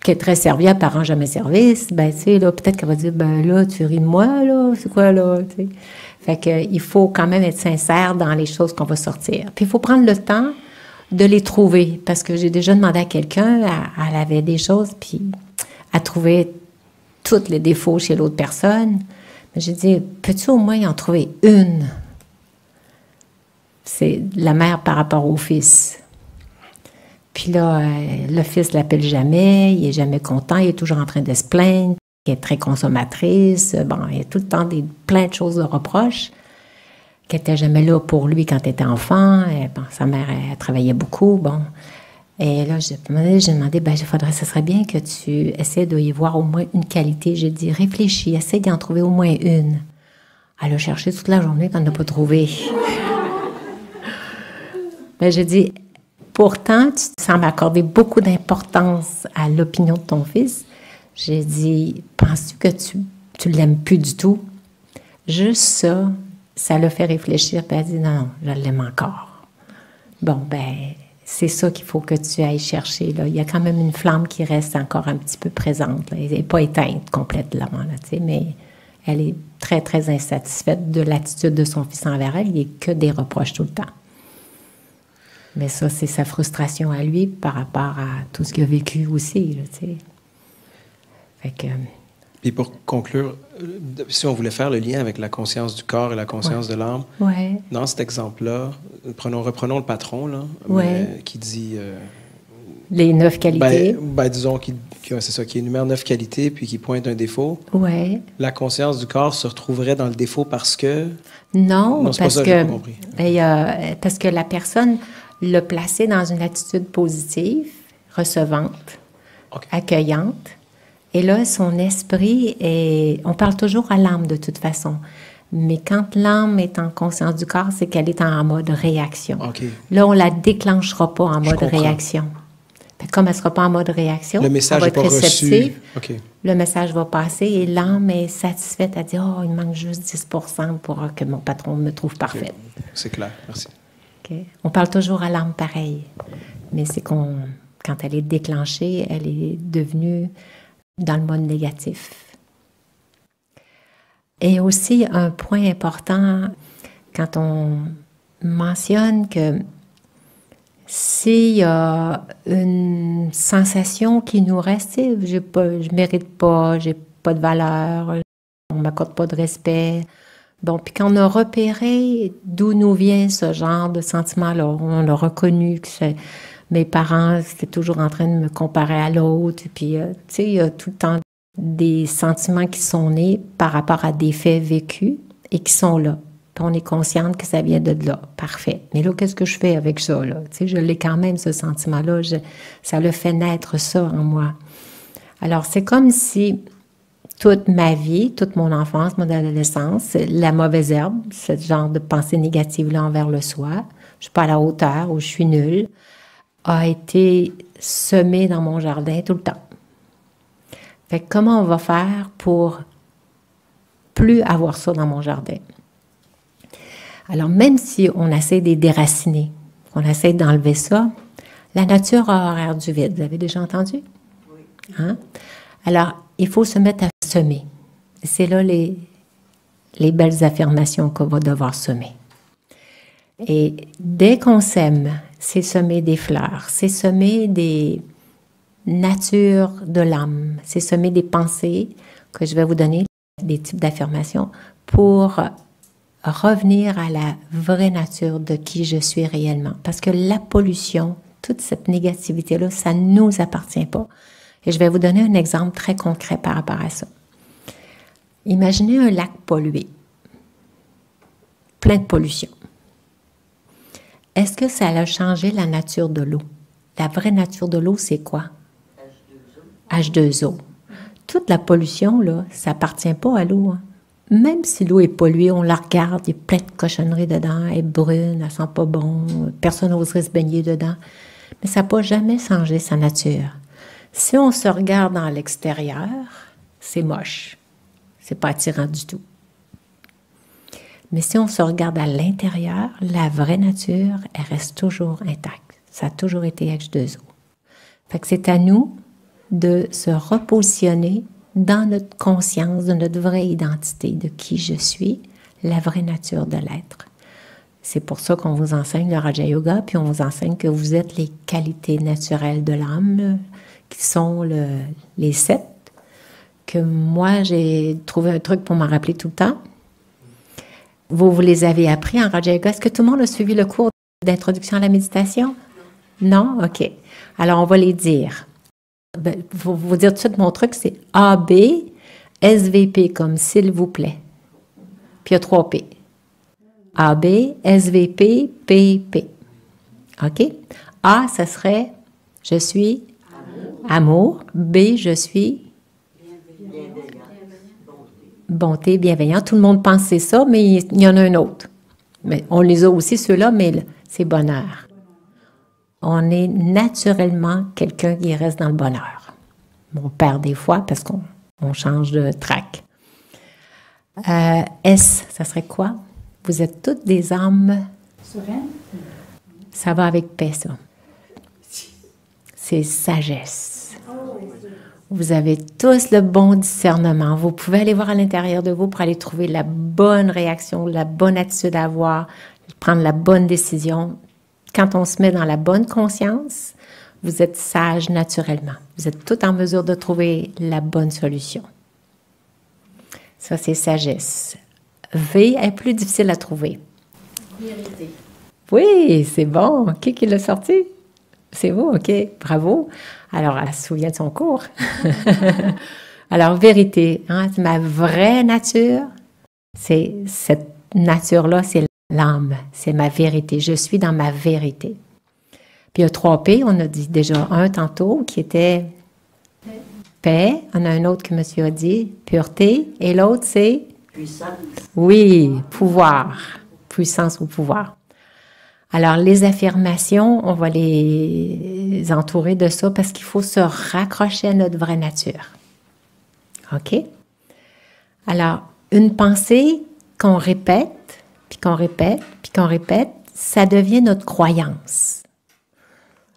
qui est très serviable, par rend jamais service, tu sais, là, peut-être qu'elle va dire, là, tu ris de moi, là, c'est quoi, là, tu sais. Fait que, il faut quand même être sincère dans les choses qu'on va sortir. Puis il faut prendre le temps de les trouver, parce que j'ai déjà demandé à quelqu'un, elle avait des choses, puis elle trouvait tous les défauts chez l'autre personne. Mais j'ai dit, peux-tu au moins en trouver une? C'est la mère par rapport au fils. Puis là, le fils ne l'appelle jamais, il n'est jamais content, il est toujours en train de se plaindre, il est très consommatrice, bon, il y a tout le temps plein de choses de reproches, qu'elle n'était jamais là pour lui quand il était enfant, et, bon, sa mère, elle travaillait beaucoup, bon. Et là, j'ai demandé, ça serait bien que tu essaies de y voir au moins une qualité. J'ai dit, réfléchis, essaie d'y en trouver au moins une. Elle a cherché toute la journée, elle n'a pas trouvé. Mais je dis, pourtant, tu sembles accorder beaucoup d'importance à l'opinion de ton fils. J'ai dit, penses-tu que tu l'aimes plus du tout? Juste ça l'a fait réfléchir, puis elle a dit, non, je l'aime encore. Bon, ben, c'est ça qu'il faut que tu ailles chercher, là. Il y a quand même une flamme qui reste encore un petit peu présente, là. Elle n'est pas éteinte complètement, là, tu sais, mais elle est très, très insatisfaite de l'attitude de son fils envers elle. Il n'est que des reproches tout le temps. Mais ça, c'est sa frustration à lui par rapport à tout ce qu'il a vécu aussi, là, tu sais. Fait que... Puis pour conclure, si on voulait faire le lien avec la conscience du corps et la conscience de l'âme, dans cet exemple-là, reprenons le patron, là, qui dit... les 9 qualités. Disons c'est ça, qui énumère 9 qualités, puis qui pointe un défaut. Oui. La conscience du corps se retrouverait dans le défaut parce que... Non, c'est parce que la personne l'a placé dans une attitude positive, recevante, accueillante. Et là, son esprit est... On parle toujours à l'âme de toute façon. Mais quand l'âme est en conscience du corps, c'est qu'elle est en mode réaction. Là, on ne la déclenchera pas en mode réaction. Comme elle ne sera pas en mode réaction, le message elle va être réceptive. Le message va passer et l'âme est satisfaite. Elle dit « Oh, il manque juste 10% pour que mon patron me trouve parfaite. C'est clair, merci. On parle toujours à l'âme pareil. Mais c'est quand elle est déclenchée, elle est devenue dans le mode négatif. Et aussi, un point important, quand on mentionne que s'il y a une sensation qui nous reste, je ne mérite pas, j'ai pas de valeur, on ne m'accorde pas de respect. Bon, puis quand on a repéré d'où nous vient ce genre de sentiment-là, on a reconnu que mes parents étaient toujours en train de me comparer à l'autre, puis tu sais, il y a tout le temps des sentiments qui sont nés par rapport à des faits vécus et qui sont là. Puis on est consciente que ça vient de là. Parfait. Mais là, qu'est-ce que je fais avec ça, là? Tu sais, je l'ai quand même, ce sentiment-là. Ça le fait naître ça en moi. Alors, c'est comme si toute ma vie, toute mon enfance, mon adolescence, la mauvaise herbe, ce genre de pensée négative-là envers le soi, je ne suis pas à la hauteur ou je suis nulle, a été semée dans mon jardin tout le temps. Fait que comment on va faire pour plus avoir ça dans mon jardin? Alors, même si on essaie de les déraciner, on essaie d'enlever ça, la nature a horreur du vide. Vous avez déjà entendu? Oui. Hein? Alors, il faut se mettre à semer. C'est là les belles affirmations qu'on va devoir semer. Et dès qu'on sème, c'est semer des fleurs, c'est semer des natures de l'âme, c'est semer des pensées que je vais vous donner, des types d'affirmations, pour revenir à la vraie nature de qui je suis réellement. Parce que la pollution, toute cette négativité-là, ça ne nous appartient pas. Et je vais vous donner un exemple très concret par rapport à ça. Imaginez un lac pollué, plein de pollution. Est-ce que ça a changé la nature de l'eau? La vraie nature de l'eau, c'est quoi? H2O. Toute la pollution, là, ça n'appartient pas à l'eau, hein. Même si l'eau est polluée, on la regarde, il y a plein de cochonneries dedans, elle est brune, elle sent pas bon, personne n'oserait se baigner dedans. Mais ça n'a pas jamais changé sa nature. Si on se regarde dans l'extérieur, c'est moche. C'est pas attirant du tout. Mais si on se regarde à l'intérieur, la vraie nature, elle reste toujours intacte. Ça a toujours été H2O. Fait que c'est à nous de se repositionner dans notre conscience, de notre vraie identité, de qui je suis, la vraie nature de l'être. C'est pour ça qu'on vous enseigne le Raja Yoga, puis on vous enseigne que vous êtes les qualités naturelles de l'âme, qui sont les 7, que moi, j'ai trouvé un truc pour m'en rappeler tout le temps. Vous les avez appris en Raja Yoga. Est-ce que tout le monde a suivi le cours d'introduction à la méditation? Non? OK. Alors, on va les dire. Pour vous dire tout de suite, mon truc, c'est AB, SVP, comme s'il vous plaît. Puis il y a 3 P. AB, SVP, PP. OK? A, ça serait je suis amour. B, je suis bonté, bienveillant. Tout le monde pense que c'est ça, mais il y en a un autre. Mais on les a aussi, ceux-là, mais c'est bonheur. On est naturellement quelqu'un qui reste dans le bonheur. On perd des fois parce qu'on change de track. S, ça serait quoi? Vous êtes toutes des âmes sereines. Ça va avec paix, ça. C'est sagesse. Vous avez tous le bon discernement. Vous pouvez aller voir à l'intérieur de vous pour aller trouver la bonne réaction, la bonne attitude à avoir, prendre la bonne décision. Quand on se met dans la bonne conscience, vous êtes sage naturellement. Vous êtes tout en mesure de trouver la bonne solution. Ça, c'est sagesse. V est plus difficile à trouver. Vérité. Oui, c'est bon. Qui l'a sorti? C'est vous, OK. Bravo. Alors, elle se souvient de son cours. Alors, vérité, hein, c'est ma vraie nature. C'est cette nature-là, c'est l'âme. C'est ma vérité. Je suis dans ma vérité. Puis il y a 3 P. On a dit déjà un tantôt qui était paix. On a un autre que monsieur a dit, pureté. Et l'autre, c'est? Puissance. Oui, pouvoir. Puissance ou pouvoir. Alors, les affirmations, on va les entourer de ça parce qu'il faut se raccrocher à notre vraie nature. OK? Alors, une pensée qu'on répète, puis qu'on répète, puis qu'on répète, ça devient notre croyance.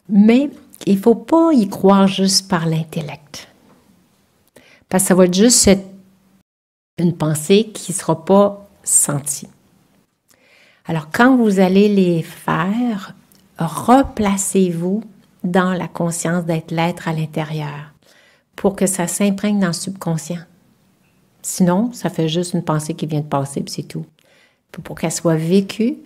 Mais il ne faut pas y croire juste par l'intellect. Parce que ça va être juste une pensée qui ne sera pas sentie. Alors, quand vous allez les faire, replacez-vous dans la conscience d'être l'être à l'intérieur pour que ça s'imprègne dans le subconscient. Sinon, ça fait juste une pensée qui vient de passer, puis c'est tout. Pour qu'elle soit vécue,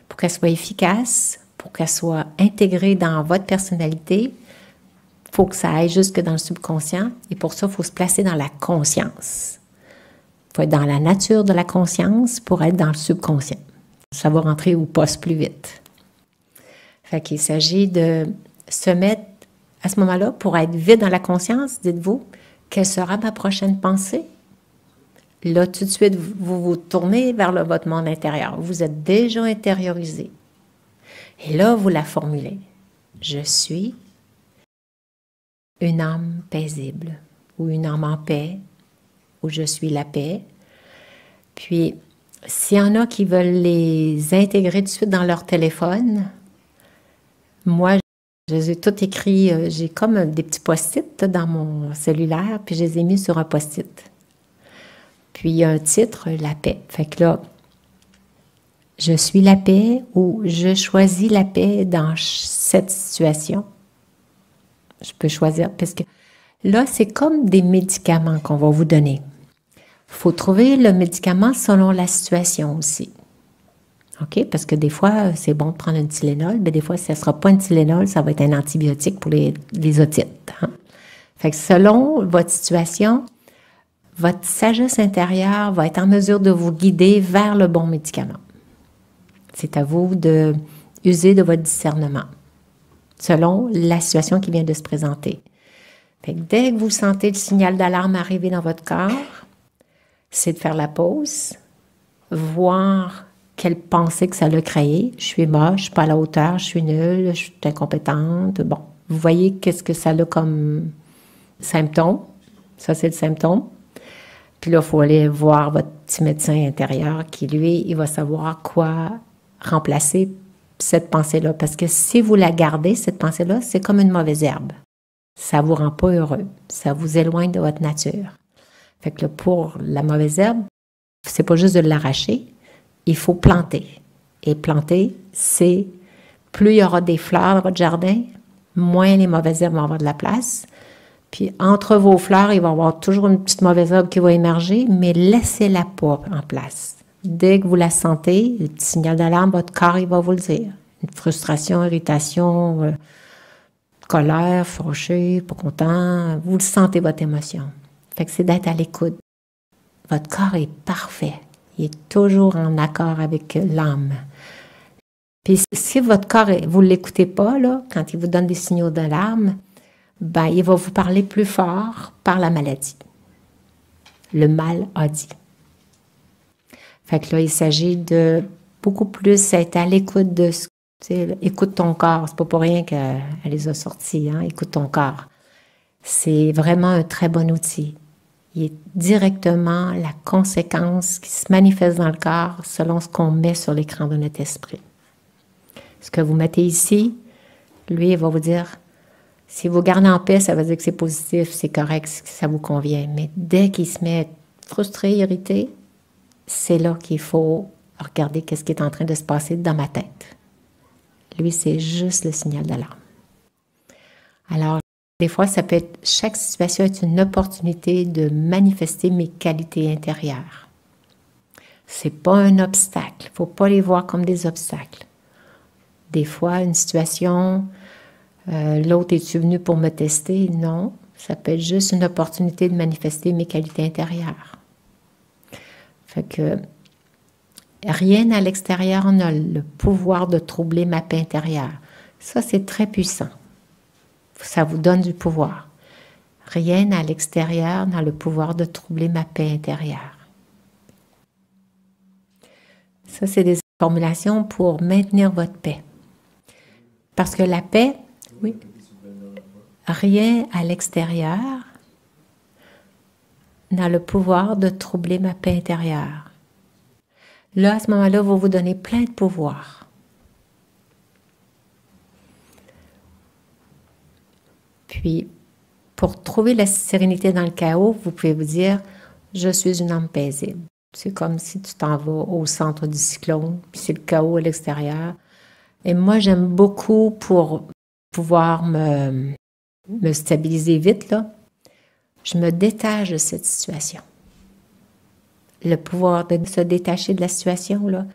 pour qu'elle soit efficace, pour qu'elle soit intégrée dans votre personnalité, il faut que ça aille jusque dans le subconscient. Et pour ça, il faut se placer dans la conscience. Il faut être dans la nature de la conscience pour être dans le subconscient. Ça va rentrer au poste plus vite. Fait qu'il s'agit de se mettre à ce moment-là pour être vite dans la conscience. Dites-vous, quelle sera ma prochaine pensée? Là, tout de suite, vous vous tournez vers votre monde intérieur. Vous êtes déjà intériorisé. Et là, vous la formulez. Je suis une âme paisible ou une âme en paix ou je suis la paix. Puis, s'il y en a qui veulent les intégrer tout de suite dans leur téléphone, moi, je les ai tout écrits, j'ai comme des petits post-it dans mon cellulaire, puis je les ai mis sur un post-it. Puis il y a un titre, la paix. Fait que là, je suis la paix ou je choisis la paix dans cette situation. Je peux choisir, parce que là, c'est comme des médicaments qu'on va vous donner. Il faut trouver le médicament selon la situation aussi. OK? Parce que des fois, c'est bon de prendre un Tylenol, mais des fois, ça ne sera pas un Tylenol, ça va être un antibiotique pour les otites. Hein? Fait que selon votre situation, votre sagesse intérieure va être en mesure de vous guider vers le bon médicament. C'est à vous de user de votre discernement, selon la situation qui vient de se présenter. Fait que dès que vous sentez le signal d'alarme arriver dans votre corps, c'est de faire la pause, voir quelle pensée que ça l'a créé. Je suis moche, je ne suis pas à la hauteur, je suis nulle, je suis incompétente. Bon, vous voyez qu'est-ce que ça a comme symptôme. Ça, c'est le symptôme. Puis là, il faut aller voir votre petit médecin intérieur qui, lui, il va savoir quoi remplacer cette pensée-là. Parce que si vous la gardez, cette pensée-là, c'est comme une mauvaise herbe. Ça ne vous rend pas heureux. Ça vous éloigne de votre nature. Fait que là, pour la mauvaise herbe, c'est pas juste de l'arracher, il faut planter. Et planter, c'est plus il y aura des fleurs dans votre jardin, moins les mauvaises herbes vont avoir de la place. Puis entre vos fleurs, il va y avoir toujours une petite mauvaise herbe qui va émerger, mais laissez-la pas en place. Dès que vous la sentez, le petit signal d'alarme, votre corps, il va vous le dire. Une frustration, irritation, colère, fâché, pas content, vous le sentez, votre émotion. Fait que c'est d'être à l'écoute. Votre corps est parfait. Il est toujours en accord avec l'âme. Puis si votre corps, vous ne l'écoutez pas, là, quand il vous donne des signaux d'alarme, il va vous parler plus fort par la maladie. Le mal a dit. Fait que là, il s'agit de beaucoup plus être à l'écoute de ce. Écoute ton corps. C'est pas pour rien qu'elle les a sortis, hein? Écoute ton corps. C'est vraiment un très bon outil. Il est directement la conséquence qui se manifeste dans le corps selon ce qu'on met sur l'écran de notre esprit. Ce que vous mettez ici, lui, il va vous dire, si vous gardez en paix, ça veut dire que c'est positif, c'est correct, ça vous convient. Mais dès qu'il se met frustré, irrité, c'est là qu'il faut regarder qu'est-ce qui est en train de se passer dans ma tête. Lui, c'est juste le signal d'alarme. Alors, des fois, ça peut être, chaque situation est une opportunité de manifester mes qualités intérieures. C'est pas un obstacle. Il ne faut pas les voir comme des obstacles. Des fois, une situation, l'autre, es-tu venu pour me tester? Non, ça peut être juste une opportunité de manifester mes qualités intérieures. Fait que rien à l'extérieur n'a le pouvoir de troubler ma paix intérieure. Ça, c'est très puissant. Ça vous donne du pouvoir. Rien à l'extérieur n'a le pouvoir de troubler ma paix intérieure. Ça, c'est des formulations pour maintenir votre paix. Parce que la paix, oui, rien à l'extérieur n'a le pouvoir de troubler ma paix intérieure. Là, à ce moment-là, vous vous donnez plein de pouvoir. Puis, pour trouver la sérénité dans le chaos, vous pouvez vous dire « Je suis une âme paisible ». C'est comme si tu t'en vas au centre du cyclone, puis c'est le chaos à l'extérieur. Et moi, j'aime beaucoup, pour pouvoir me stabiliser vite, là, je me détache de cette situation. Le pouvoir de se détacher de la situation, là,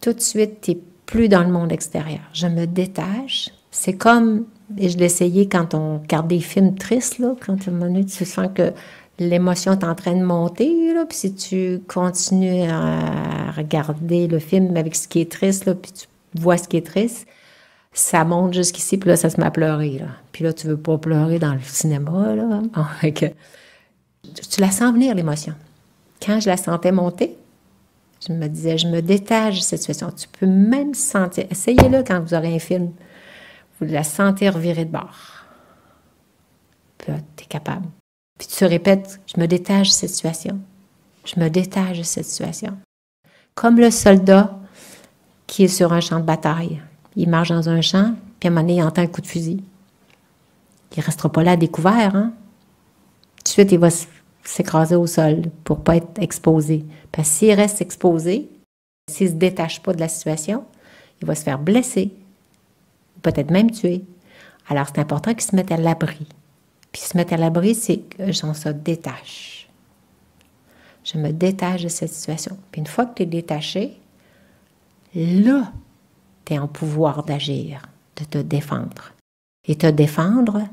tout de suite, tu n'es plus dans le monde extérieur. Je me détache. C'est comme, et je l'ai essayé quand on regarde des films tristes, là, quand à un moment donné, tu sens que l'émotion est en train de monter, là, puis si tu continues à regarder le film avec ce qui est triste, là, puis tu vois ce qui est triste, ça monte jusqu'ici, puis là, ça se met à pleurer. Là. Puis là, tu veux pas pleurer dans le cinéma. Là. Bon, tu la sens venir, l'émotion. Quand je la sentais monter, je me disais, je me détache de cette situation. Tu peux même sentir, essayez-le quand vous aurez un film, vous la sentez revirer de bord. Puis là, tu es capable. Puis tu répètes, je me détache de cette situation. Je me détache de cette situation. Comme le soldat qui est sur un champ de bataille. Il marche dans un champ, puis à un moment donné, il entend un coup de fusil. Il ne restera pas là à découvert, hein? Tout de suite, il va s'écraser au sol pour ne pas être exposé. Parce que s'il reste exposé, s'il ne se détache pas de la situation, il va se faire blesser, peut-être même tuer. Alors, c'est important qu'il se mette à l'abri. Puis se mettre à l'abri, c'est que j'en se détache. Je me détache de cette situation. Puis une fois que tu es détaché, là, tu es en pouvoir d'agir, de te défendre. Et te défendre,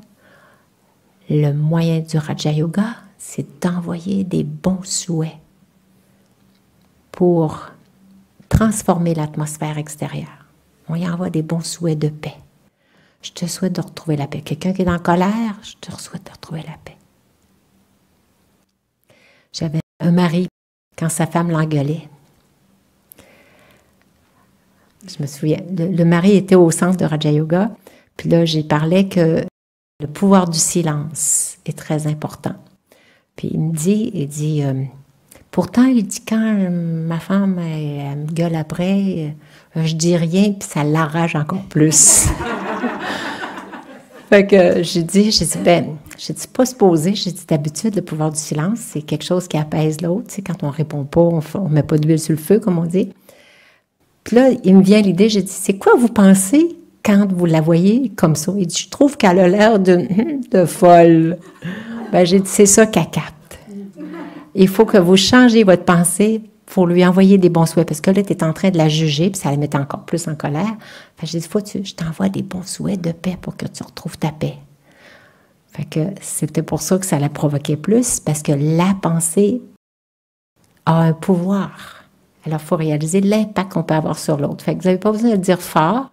le moyen du Raja Yoga, c'est d'envoyer des bons souhaits pour transformer l'atmosphère extérieure. On y envoie des bons souhaits de paix. Je te souhaite de retrouver la paix. Quelqu'un qui est en colère, je te souhaite de retrouver la paix. J'avais un mari, quand sa femme l'engueulait, je me souviens, le mari était au centre de Raja Yoga, puis là, j'ai parlé que le pouvoir du silence est très important. Puis il dit, pourtant, il dit, quand ma femme, elle me gueule après, je dis rien, puis ça l'enrage encore plus. Fait que j'ai dit, pas se poser, j'ai dit, d'habitude, le pouvoir du silence, c'est quelque chose qui apaise l'autre, tu sais, quand on répond pas, on met pas d'huile sur le feu, comme on dit. Puis là, il me vient l'idée, j'ai dit, c'est quoi vous pensez quand vous la voyez comme ça? Il dit, je trouve qu'elle a l'air de folle. Ben, j'ai dit, c'est ça qu'elle capte. Il faut que vous changez votre pensée pour lui envoyer des bons souhaits, parce que là, tu es en train de la juger, puis ça la met encore plus en colère. Fait que j'ai dit, je t'envoie des bons souhaits de paix pour que tu retrouves ta paix. Fait que c'était pour ça que ça la provoquait plus, parce que la pensée a un pouvoir. Alors, il faut réaliser l'impact qu'on peut avoir sur l'autre. Fait que vous n'avez pas besoin de le dire fort.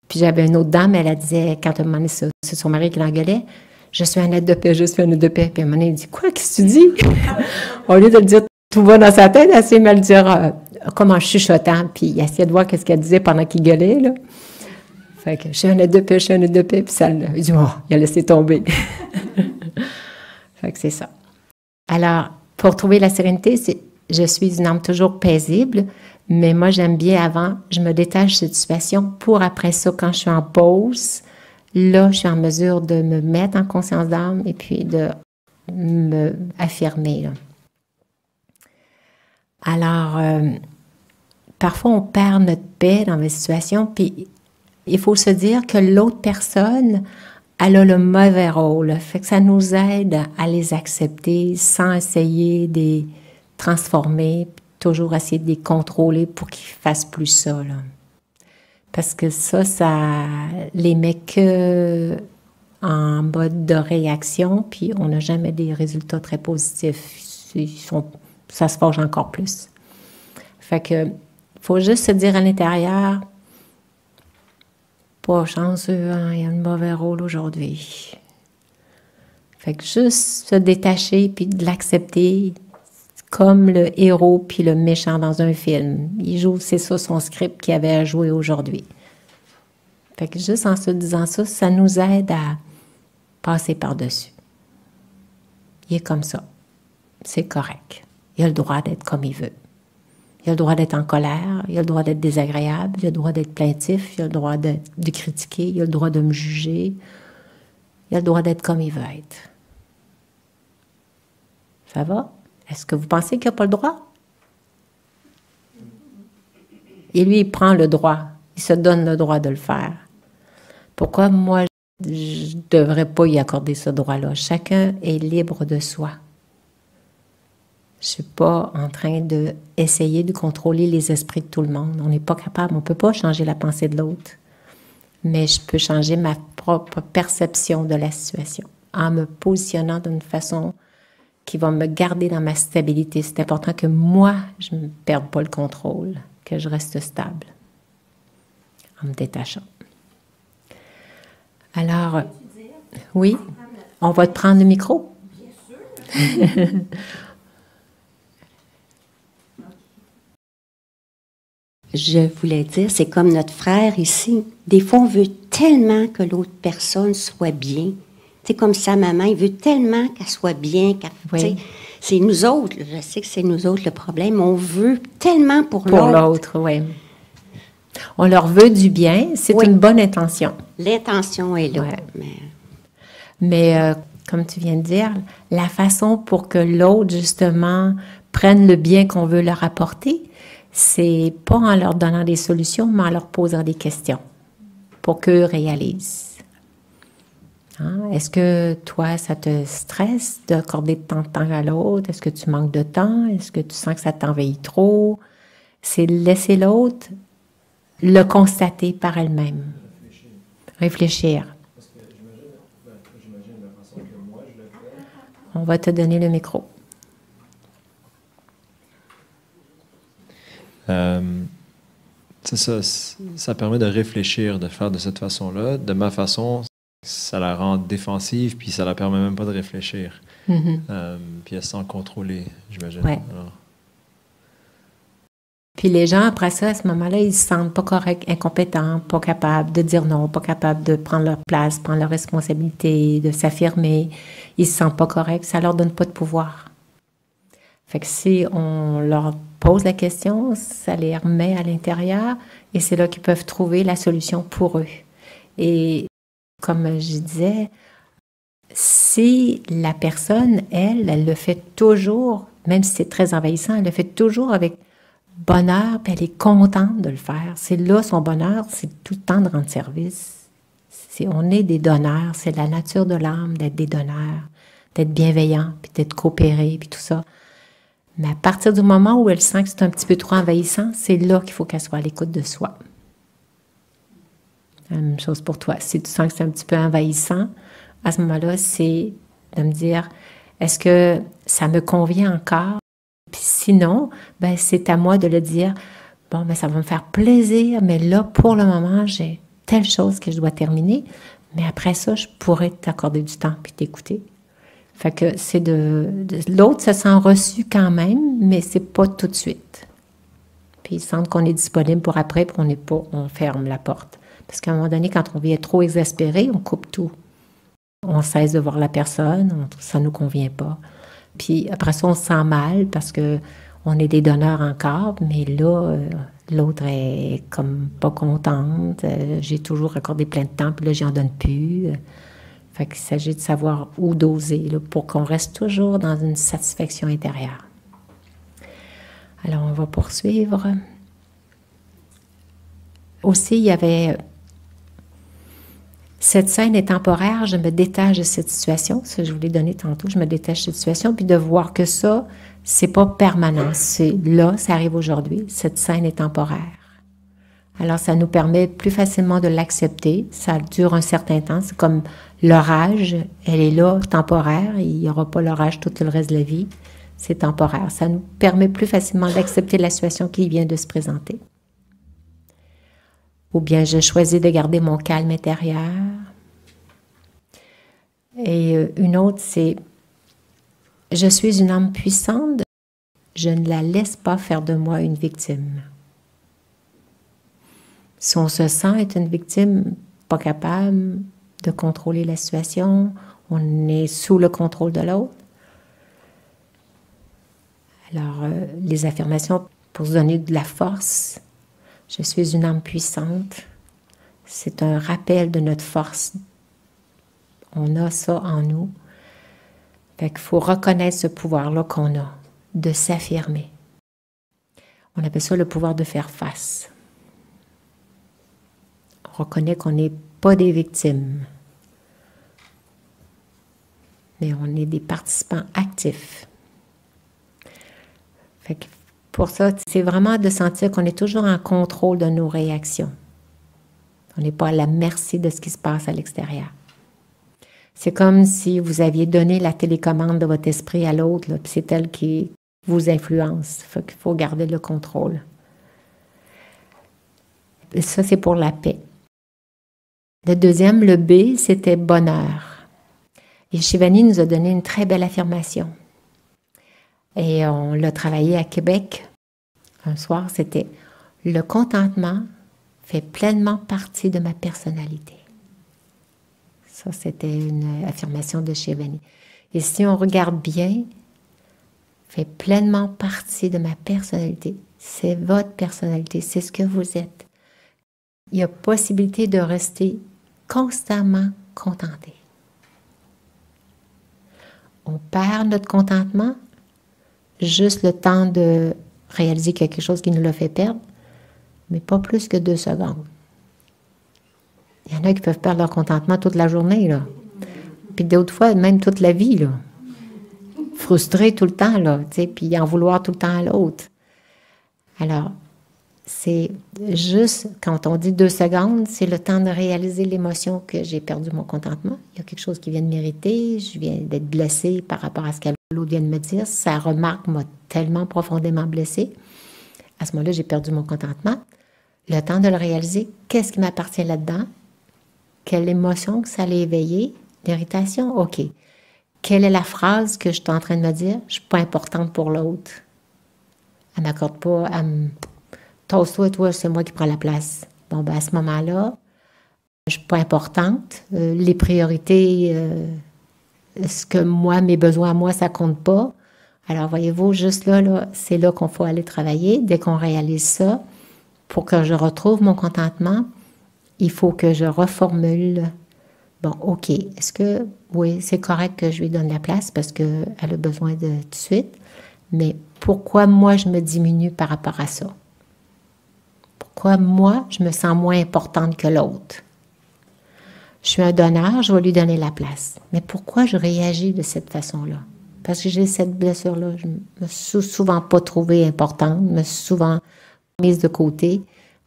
Puis j'avais une autre dame, elle disait, quand elle m'a demandé ça, c'est son mari qui l'engueulait, je suis un être de paix, je suis un être de paix. Puis à un moment donné, il dit, quoi, qu'est-ce que tu dis? Au lieu de le dire tout va dans sa tête, elle s'est mal dire comme en chuchotant, puis il essayait de voir qu'est-ce qu'elle disait pendant qu'il gueulait, là. Fait que je suis un nez de paix, je suis un nez de paix, puis ça, il dit, oh, il a laissé tomber. Fait que c'est ça. Alors, pour trouver la sérénité, je suis une âme toujours paisible, mais moi, j'aime bien avant, je me détache de cette situation pour après ça, quand je suis en pause, là, je suis en mesure de me mettre en conscience d'âme et puis de me affirmer, là. Alors, parfois, on perd notre paix dans les situations, puis il faut se dire que l'autre personne, elle a le mauvais rôle. Fait que ça nous aide à les accepter sans essayer de les transformer, toujours essayer de les contrôler pour qu'ils ne fassent plus ça, là. Parce que ça les met que en mode de réaction, puis on n'a jamais des résultats très positifs. Ça se forge encore plus. Fait que, faut juste se dire à l'intérieur, pas chanceux, hein, il y a un mauvais rôle aujourd'hui. Fait que juste se détacher puis de l'accepter comme le héros puis le méchant dans un film. Il joue, c'est ça son script qu'il avait à jouer aujourd'hui. Fait que juste en se disant ça, ça nous aide à passer par-dessus. Il est comme ça. C'est correct. Il a le droit d'être comme il veut. Il a le droit d'être en colère, il a le droit d'être désagréable, il a le droit d'être plaintif, il a le droit de critiquer, il a le droit de me juger. Il a le droit d'être comme il veut être. Ça va? Est-ce que vous pensez qu'il n'a pas le droit? Et lui, il prend le droit. Il se donne le droit de le faire. Pourquoi moi, je ne devrais pas y accorder ce droit-là? Chacun est libre de soi. Je ne suis pas en train d'essayer de contrôler les esprits de tout le monde. On n'est pas capable, on ne peut pas changer la pensée de l'autre. Mais je peux changer ma propre perception de la situation en me positionnant d'une façon qui va me garder dans ma stabilité. C'est important que moi, je ne perde pas le contrôle, que je reste stable en me détachant. Alors, oui, on va te prendre le micro. Bien sûr. Je voulais dire, c'est comme notre frère ici. Des fois, on veut tellement que l'autre personne soit bien. C'est comme sa maman, il veut tellement qu'elle soit bien. Oui. C'est nous autres, je sais que c'est nous autres le problème. On veut tellement pour l'autre. Pour l'autre, oui. On leur veut du bien, c'est une bonne intention. L'intention est là. Ouais. Mais comme tu viens de dire, la façon pour que l'autre, justement, prenne le bien qu'on veut leur apporter, c'est pas en leur donnant des solutions, mais en leur posant des questions pour qu'eux réalisent. Hein? Est-ce que toi, ça te stresse d'accorder tant de temps à l'autre? Est-ce que tu manques de temps? Est-ce que tu sens que ça t'envahit trop? C'est laisser l'autre le constater par elle-même. Réfléchir. Parce que j'imagine la façon que moi je le fais. On va te donner le micro. C'est ça, ça permet de réfléchir, de faire de cette façon-là. De ma façon, ça la rend défensive, puis ça la permet même pas de réfléchir. Mm-hmm. Puis elle se sent contrôlée, j'imagine. Ouais. Puis les gens, après ça, à ce moment-là, ils se sentent pas corrects, incompétents, pas capables de dire non, pas capables de prendre leur place, prendre leur responsabilité, de s'affirmer. Ils se sentent pas corrects, ça leur donne pas de pouvoir. Fait que si on leur pose la question, ça les remet à l'intérieur et c'est là qu'ils peuvent trouver la solution pour eux. Et comme je disais, si la personne, elle le fait toujours, même si c'est très envahissant, elle le fait toujours avec bonheur, puis elle est contente de le faire. C'est là son bonheur, c'est tout le temps de rendre service. On est des donneurs, c'est la nature de l'âme d'être des donneurs, d'être bienveillant, puis d'être coopéré, puis tout ça. Mais à partir du moment où elle sent que c'est un petit peu trop envahissant, c'est là qu'il faut qu'elle soit à l'écoute de soi. La même chose pour toi. Si tu sens que c'est un petit peu envahissant, à ce moment-là, c'est de me dire, est-ce que ça me convient encore? Puis sinon, ben, c'est à moi de le dire, bon, ben, ça va me faire plaisir, mais là, pour le moment, j'ai telle chose que je dois terminer, mais après ça, je pourrais t'accorder du temps puis t'écouter. Fait que c'est l'autre se sent reçu quand même, mais c'est pas tout de suite. Puis ils sentent qu'on est disponible pour après, puis on ferme la porte. Parce qu'à un moment donné, quand on vient trop exaspéré, on coupe tout. On cesse de voir la personne, ça ne nous convient pas. Puis après ça, on se sent mal parce que on est des donneurs encore, mais là, l'autre est comme pas contente. J'ai toujours accordé plein de temps, puis là, j'en donne plus. Fait qu'il s'agit de savoir où doser là, pour qu'on reste toujours dans une satisfaction intérieure. Alors, on va poursuivre. Aussi, il y avait... Cette scène est temporaire, je me détache de cette situation. Ça, je vous l'ai donné tantôt, je me détache de cette situation, puis de voir que ça, c'est pas permanent. C'est là, ça arrive aujourd'hui. Cette scène est temporaire. Alors, ça nous permet plus facilement de l'accepter. Ça dure un certain temps. C'est comme l'orage, elle est là, temporaire. Il n'y aura pas l'orage tout le reste de la vie. C'est temporaire. Ça nous permet plus facilement d'accepter la situation qui vient de se présenter. Ou bien je choisis de garder mon calme intérieur. Et une autre, c'est je suis une âme puissante, je ne la laisse pas faire de moi une victime. Si on se sent être une victime, pas capable de contrôler la situation, on est sous le contrôle de l'autre. Alors, les affirmations pour se donner de la force. Je suis une âme puissante. C'est un rappel de notre force. On a ça en nous. Fait qu'il faut reconnaître ce pouvoir-là qu'on a, de s'affirmer. On appelle ça le pouvoir de faire face. On reconnaît qu'on n'est pas des victimes, mais on est des participants actifs. Fait que pour ça, c'est vraiment de sentir qu'on est toujours en contrôle de nos réactions. On n'est pas à la merci de ce qui se passe à l'extérieur. C'est comme si vous aviez donné la télécommande de votre esprit à l'autre, puis c'est elle qui vous influence. Fait qu'il faut garder le contrôle. Et ça, c'est pour la paix. Le deuxième, le B, c'était bonheur. Et Shivani nous a donné une très belle affirmation. Et on l'a travaillé à Québec. Un soir, c'était « Le contentement fait pleinement partie de ma personnalité ». Ça, c'était une affirmation de Shivani. Et si on regarde bien, fait pleinement partie de ma personnalité. C'est votre personnalité, c'est ce que vous êtes. Il y a possibilité de rester constamment contenté. On perd notre contentement juste le temps de réaliser quelque chose qui nous l'a fait perdre, mais pas plus que 2 secondes. Il y en a qui peuvent perdre leur contentement toute la journée, là. Puis d'autres fois, même toute la vie, là. Frustrés tout le temps, là, tu sais, puis en vouloir tout le temps à l'autre. Alors, c'est juste, quand on dit 2 secondes, c'est le temps de réaliser l'émotion que j'ai perdu mon contentement. Il y a quelque chose qui vient de m'irriter, je viens d'être blessée par rapport à ce que l'autre vient de me dire. Sa remarque m'a tellement profondément blessée. À ce moment-là, j'ai perdu mon contentement. Le temps de le réaliser, qu'est-ce qui m'appartient là-dedans? Quelle émotion que ça allait éveiller? L'irritation? OK. Quelle est la phrase que je suis en train de me dire? Je ne suis pas importante pour l'autre. Elle ne m'accorde pas, elle me... Tosse-toi, toi, c'est moi qui prends la place. Bon, ben à ce moment-là, je ne suis pas importante. Les priorités, ce que moi, mes besoins à moi, ça ne compte pas. Alors, voyez-vous, juste là, c'est là qu'on faut aller travailler. Dès qu'on réalise ça, pour que je retrouve mon contentement, il faut que je reformule. Bon, OK, est-ce que, oui, c'est correct que je lui donne la place parce qu'elle a besoin de tout de suite, mais pourquoi moi, je me diminue par rapport à ça? Pourquoi moi, je me sens moins importante que l'autre? Je suis un donneur, je vais lui donner la place. Mais pourquoi je réagis de cette façon-là? Parce que j'ai cette blessure-là. Je me suis souvent pas trouvée importante, je me suis souvent mise de côté.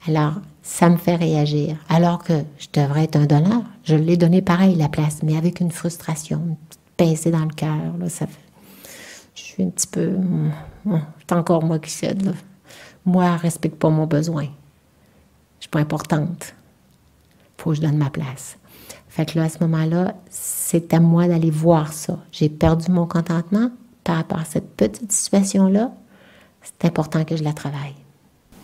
Alors, ça me fait réagir. Alors que je devrais être un donneur, je l'ai donné pareil, la place, mais avec une frustration, une petite pincée dans le cœur. Là, ça fait... Je suis un petit peu... c'est encore moi qui cède. Là. Moi, elle ne respecte pas mon besoin. Je ne suis pas importante. Il faut que je donne ma place. Fait que là, à ce moment-là, c'est à moi d'aller voir ça. J'ai perdu mon contentement par rapport à cette petite situation-là. C'est important que je la travaille.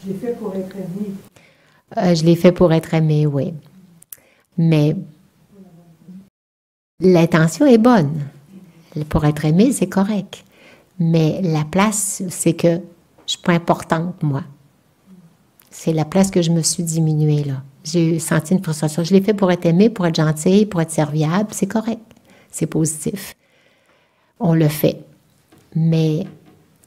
Je l'ai fait pour être aimé. Je l'ai fait pour être aimé, oui. Mais l'intention est bonne. Pour être aimé, c'est correct. Mais la place, c'est que je suis pas importante, moi. C'est la place que je me suis diminuée, là. J'ai senti une frustration. Je l'ai fait pour être aimée, pour être gentille, pour être serviable. C'est correct. C'est positif. On le fait. Mais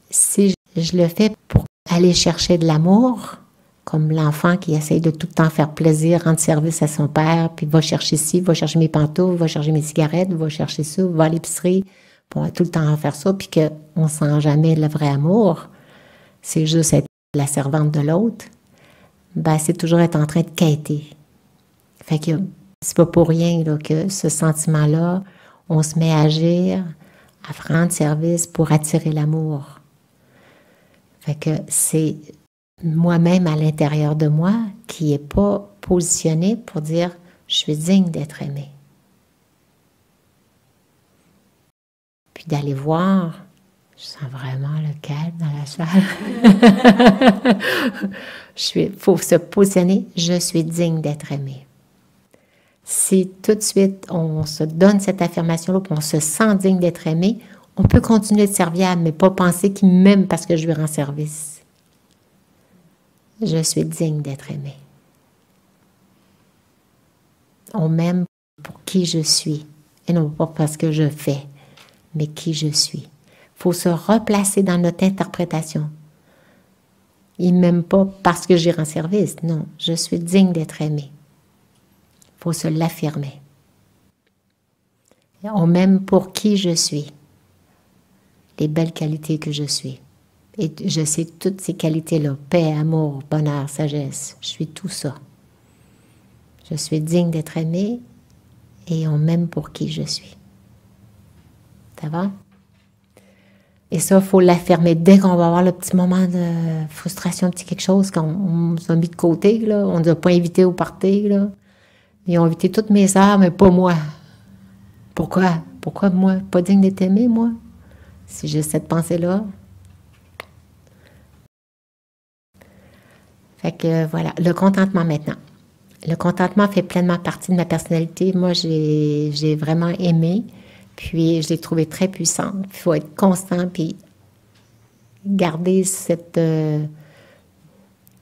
si je le fais pour aller chercher de l'amour, comme l'enfant qui essaye de tout le temps faire plaisir, rendre service à son père, puis va chercher ci, va chercher mes pantoufles, va chercher mes cigarettes, va chercher ça, va à l'épicerie, pour tout le temps faire ça, puis qu'on ne sent jamais le vrai amour, c'est juste être la servante de l'autre, ben c'est toujours être en train de quêter. Fait que c'est pas pour rien là, que ce sentiment-là, on se met à agir, à rendre service pour attirer l'amour. Fait que c'est moi-même à l'intérieur de moi qui n'est pas positionné pour dire « je suis digne d'être aimé ». Puis d'aller voir, je sens vraiment le calme dans la salle. Il faut se positionner « je suis digne d'être aimé ». Si tout de suite on se donne cette affirmation-là, puis on se sent digne d'être aimé, on peut continuer de servir, mais pas penser qu'il m'aime parce que je lui rends service. Je suis digne d'être aimé. On m'aime pour qui je suis, et non pas parce que je fais, mais qui je suis. Il faut se replacer dans notre interprétation. Il ne m'aime pas parce que j'y rends service. Non, je suis digne d'être aimé. Il faut se l'affirmer. On m'aime pour qui je suis, les belles qualités que je suis. Et je sais toutes ces qualités-là, paix, amour, bonheur, sagesse, je suis tout ça. Je suis digne d'être aimé et on m'aime pour qui je suis. Ça va? Et ça, il faut l'affirmer. Dès qu'on va avoir le petit moment de frustration, petit quelque chose qu'on a mis de côté, là, on ne nous a pas invité au party, là. Ils ont invité toutes mes sœurs, mais pas moi. Pourquoi? Pourquoi moi? Pas digne d'être aimé, moi? Si j'ai cette pensée-là. Fait que voilà, le contentement maintenant. Le contentement fait pleinement partie de ma personnalité. Moi, j'ai vraiment aimé, puis je l'ai trouvé très puissante. Il faut être constant, puis garder cette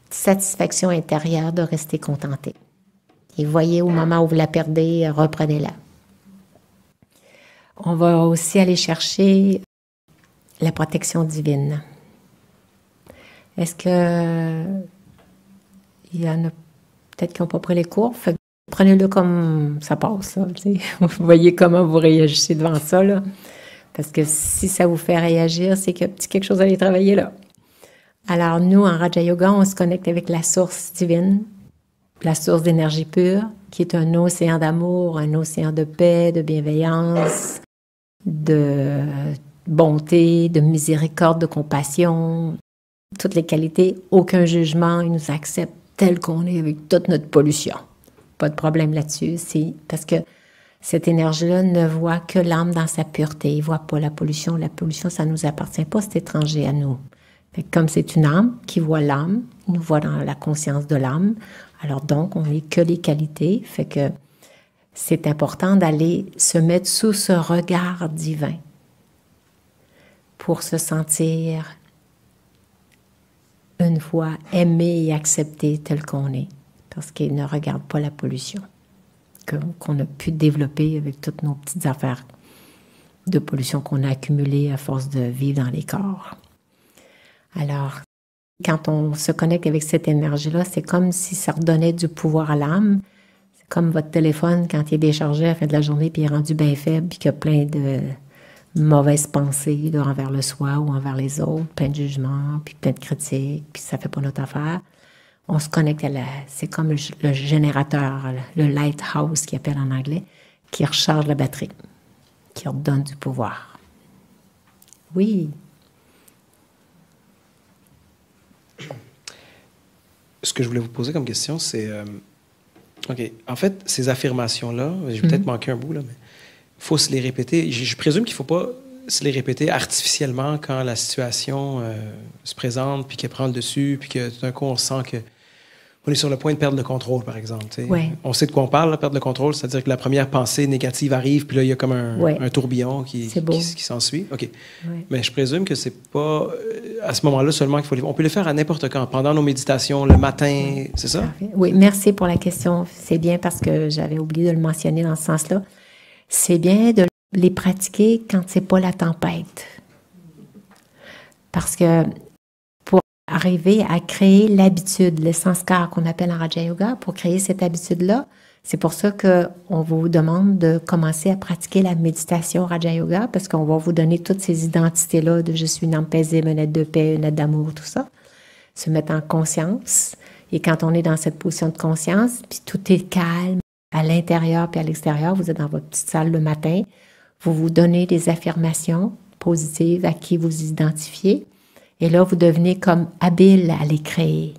satisfaction intérieure de rester contenté. Et voyez, au moment où vous la perdez, reprenez-la. On va aussi aller chercher la protection divine. Est-ce que il y en a peut-être qui n'ont pas pris les cours? Fait que prenez-le comme ça passe. Là, vous voyez comment vous réagissez devant ça. Là. Parce que si ça vous fait réagir, c'est qu'il y a quelque chose à aller travailler là. Alors nous, en Raja Yoga, on se connecte avec la source divine, la source d'énergie pure, qui est un océan d'amour, un océan de paix, de bienveillance, de bonté, de miséricorde, de compassion, toutes les qualités, aucun jugement, il nous accepte tel qu'on est avec toute notre pollution. Pas de problème là-dessus, c'est parce que cette énergie-là ne voit que l'âme dans sa pureté, il ne voit pas la pollution. La pollution, ça ne nous appartient pas, c'est étranger à nous. Fait que comme c'est une âme qui voit l'âme, il nous voit dans la conscience de l'âme, alors donc on n'est que les qualités, fait que c'est important d'aller se mettre sous ce regard divin pour se sentir une fois aimé et accepté tel qu'on est, parce qu'il ne regarde pas la pollution qu'on a pu développer avec toutes nos petites affaires de pollution qu'on a accumulées à force de vivre dans les corps. Alors, quand on se connecte avec cette énergie-là, c'est comme si ça redonnait du pouvoir à l'âme. C'est comme votre téléphone, quand il est déchargé à la fin de la journée, puis il est rendu bien faible, puis qu'il y a plein de mauvaises pensées là, envers le soi ou envers les autres, plein de jugements, puis plein de critiques, puis ça fait pas notre affaire. On se connecte à c'est comme le générateur, le lighthouse qu'ils appellent en anglais, qui recharge la batterie, qui redonne du pouvoir. Oui. Ce que je voulais vous poser comme question, c'est OK. En fait, ces affirmations-là, j'ai peut-être manqué un bout, là, mais il faut se les répéter. Je présume qu'il ne faut pas se les répéter artificiellement quand la situation se présente, puis qu'elle prend le dessus, puis que tout d'un coup, on sent que on est sur le point de perdre le contrôle, par exemple. Ouais. On sait de quoi on parle, là, perdre le contrôle, c'est-à-dire que la première pensée négative arrive, puis là, il y a comme un tourbillon qui s'ensuit. OK. Ouais. Mais je présume que c'est pas à ce moment-là seulement qu'il faut les... On peut les faire à n'importe quand, pendant nos méditations, le matin, c'est ça? Parfait. Oui, merci pour la question. C'est bien parce que j'avais oublié de le mentionner dans ce sens-là. C'est bien de les pratiquer quand c'est pas la tempête. Parce que arriver à créer l'habitude, le sanskar qu'on appelle en Raja Yoga, pour créer cette habitude-là. C'est pour ça qu'on vous demande de commencer à pratiquer la méditation Raja Yoga, parce qu'on va vous donner toutes ces identités-là de je suis une âme paisible, une être de paix, une être d'amour, tout ça. Se mettre en conscience. Et quand on est dans cette position de conscience, puis tout est calme à l'intérieur puis à l'extérieur, vous êtes dans votre petite salle le matin, vous vous donnez des affirmations positives à qui vous identifiez. Et là, vous devenez comme habile à les créer.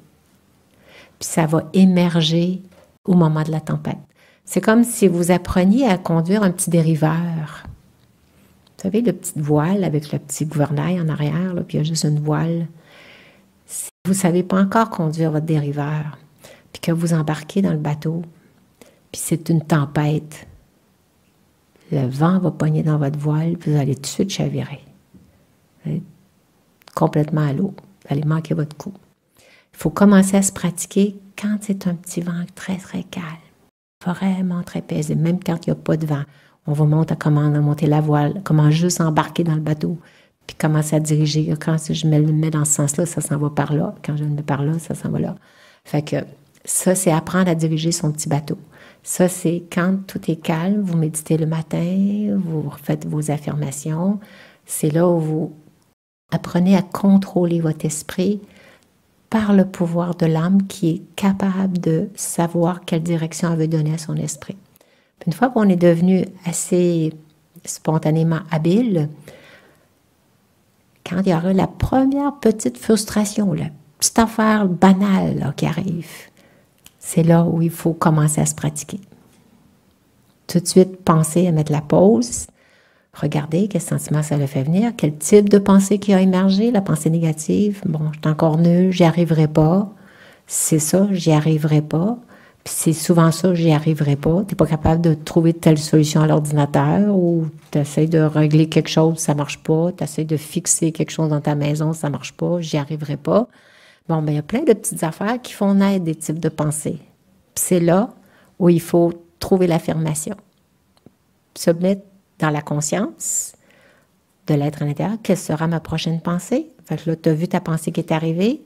Puis ça va émerger au moment de la tempête. C'est comme si vous appreniez à conduire un petit dériveur. Vous savez, le petit voile avec le petit gouvernail en arrière, là, puis il y a juste une voile. Si vous ne savez pas encore conduire votre dériveur, puis que vous embarquez dans le bateau, puis c'est une tempête, le vent va pogner dans votre voile, puis vous allez tout de suite chavirer. Complètement à l'eau. Vous allez manquer votre coup. Il faut commencer à se pratiquer quand c'est un petit vent très, très calme. Vraiment très paisible. Même quand il n'y a pas de vent. On vous montre à comment monter la voile, comment juste embarquer dans le bateau, puis commencer à diriger. Quand je me le mets dans ce sens-là, ça s'en va par là. Quand je le mets par là, ça s'en va là. Fait que ça, c'est apprendre à diriger son petit bateau. Ça, c'est quand tout est calme, vous méditez le matin, vous faites vos affirmations. C'est là où vous apprenez à contrôler votre esprit par le pouvoir de l'âme qui est capable de savoir quelle direction elle veut donner à son esprit. Puis une fois qu'on est devenu assez spontanément habile, quand il y aura la première petite frustration, la petite affaire banale là, qui arrive, c'est là où il faut commencer à se pratiquer. Tout de suite, penser à mettre la pause. Regardez quel sentiment ça le fait venir, quel type de pensée qui a émergé, la pensée négative. Bon, je suis encore nulle, j'y arriverai pas. C'est ça, j'y arriverai pas. Puis c'est souvent ça, j'y arriverai pas. Tu n'es pas capable de trouver telle solution à l'ordinateur ou tu essaies de régler quelque chose, ça marche pas. Tu essaies de fixer quelque chose dans ta maison, ça marche pas, j'y arriverai pas. Bon, ben il y a plein de petites affaires qui font naître des types de pensées. Puis c'est là où il faut trouver l'affirmation. Se mettre dans la conscience de l'être à l'intérieur, quelle sera ma prochaine pensée? Fait que là, tu as vu ta pensée qui est arrivée,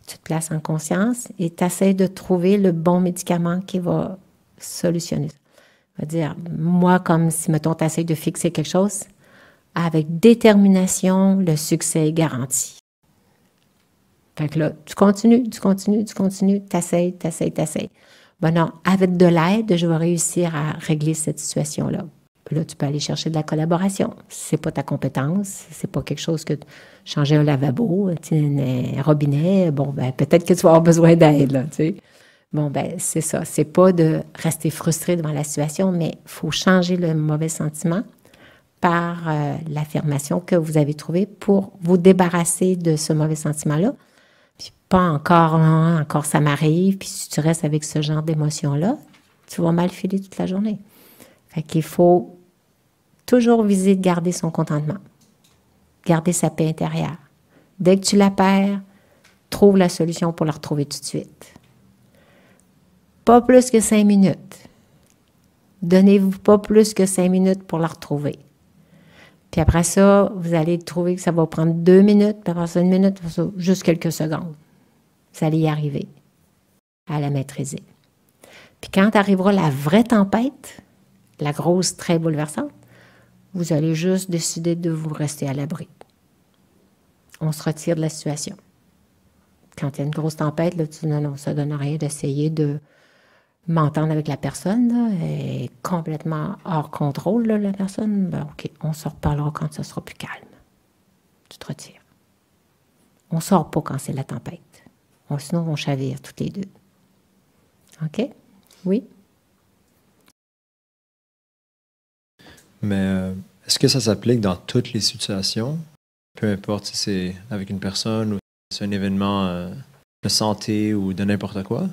tu te places en conscience et tu essaies de trouver le bon médicament qui va solutionner ça. On va dire, moi, comme si, mettons, tu essaies de fixer quelque chose, avec détermination, le succès est garanti. Fait que là, tu continues, t'essayes. Ben non, avec de l'aide, je vais réussir à régler cette situation-là. Là, tu peux aller chercher de la collaboration. C'est pas ta compétence, c'est pas quelque chose que changer un lavabo, un robinet, bon, ben peut-être que tu vas avoir besoin d'aide, là, tu sais. Bon, ben c'est ça. C'est pas de rester frustré devant la situation, mais il faut changer le mauvais sentiment par l'affirmation que vous avez trouvée pour vous débarrasser de ce mauvais sentiment-là. Puis pas encore, hein, encore ça m'arrive, puis si tu restes avec ce genre d'émotion-là, tu vas mal filer toute la journée. Fait qu'il faut toujours viser de garder son contentement, garder sa paix intérieure. Dès que tu la perds, trouve la solution pour la retrouver tout de suite. Pas plus que 5 minutes. Donnez-vous pas plus que 5 minutes pour la retrouver. Puis après ça, vous allez trouver que ça va prendre 2 minutes, puis après ça, 1 minute, juste quelques secondes. Vous allez y arriver à la maîtriser. Puis quand arrivera la vraie tempête, la grosse, très bouleversante, vous allez juste décider de vous rester à l'abri. On se retire de la situation. Quand il y a une grosse tempête, là, tu dis non, ça ne donne rien d'essayer de m'entendre avec la personne. Là, elle est complètement hors contrôle, là, la personne. Ben, OK, on se reparlera quand ça sera plus calme. Tu te retires. On ne sort pas quand c'est la tempête. Sinon, on chavire toutes les deux. OK? Oui? Mais est-ce que ça s'applique dans toutes les situations? Peu importe si c'est avec une personne ou si c'est un événement de santé ou de n'importe quoi?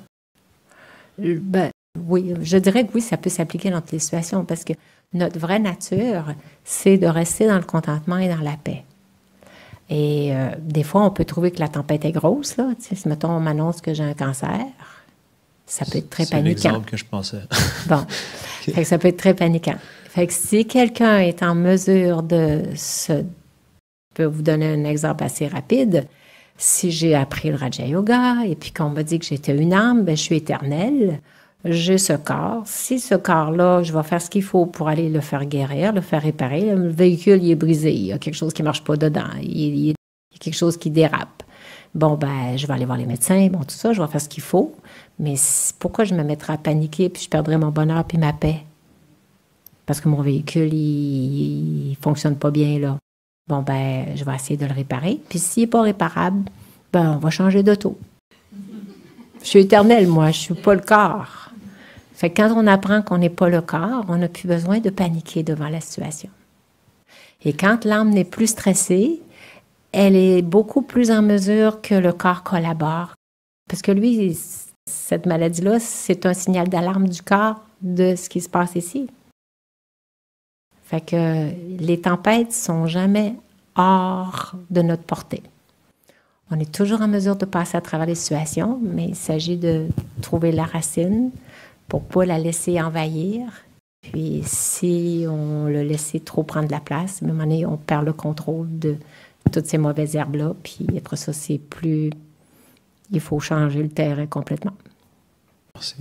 Ben, oui, je dirais que oui, ça peut s'appliquer dans toutes les situations parce que notre vraie nature, c'est de rester dans le contentement et dans la paix. Et des fois, on peut trouver que la tempête est grosse. Là. Tu sais, si, mettons, on m'annonce que j'ai un cancer, ça peut être très paniquant. C'est l'exemple que je pensais. Bon, fait que ça peut être très paniquant. Fait que si quelqu'un est en mesure de se... Je peux vous donner un exemple assez rapide. Si j'ai appris le Raja Yoga et puis qu'on m'a dit que j'étais une âme, ben, je suis éternelle. J'ai ce corps. Si ce corps-là, je vais faire ce qu'il faut pour aller le faire guérir, le faire réparer. Le véhicule, il est brisé. Il y a quelque chose qui ne marche pas dedans. Il y a quelque chose qui dérape. Bon, ben, je vais aller voir les médecins. Bon, tout ça, je vais faire ce qu'il faut. Mais pourquoi je me mettrais à paniquer puis je perdrais mon bonheur puis ma paix? Parce que mon véhicule, il fonctionne pas bien, là. Bon, ben, je vais essayer de le réparer. Puis s'il n'est pas réparable, ben, on va changer d'auto. Je suis éternelle, moi. Je ne suis pas le corps. Fait que quand on apprend qu'on n'est pas le corps, on n'a plus besoin de paniquer devant la situation. Et quand l'âme n'est plus stressée, elle est beaucoup plus en mesure que le corps collabore. Parce que lui, cette maladie-là, c'est un signal d'alarme du corps de ce qui se passe ici. Fait que les tempêtes sont jamais hors de notre portée. On est toujours en mesure de passer à travers les situations, mais il s'agit de trouver la racine pour ne pas la laisser envahir. Puis si on le laissait trop prendre la place, à un moment donné, on perd le contrôle de toutes ces mauvaises herbes-là. Puis après ça, c'est plus... Il faut changer le terrain complètement. Merci.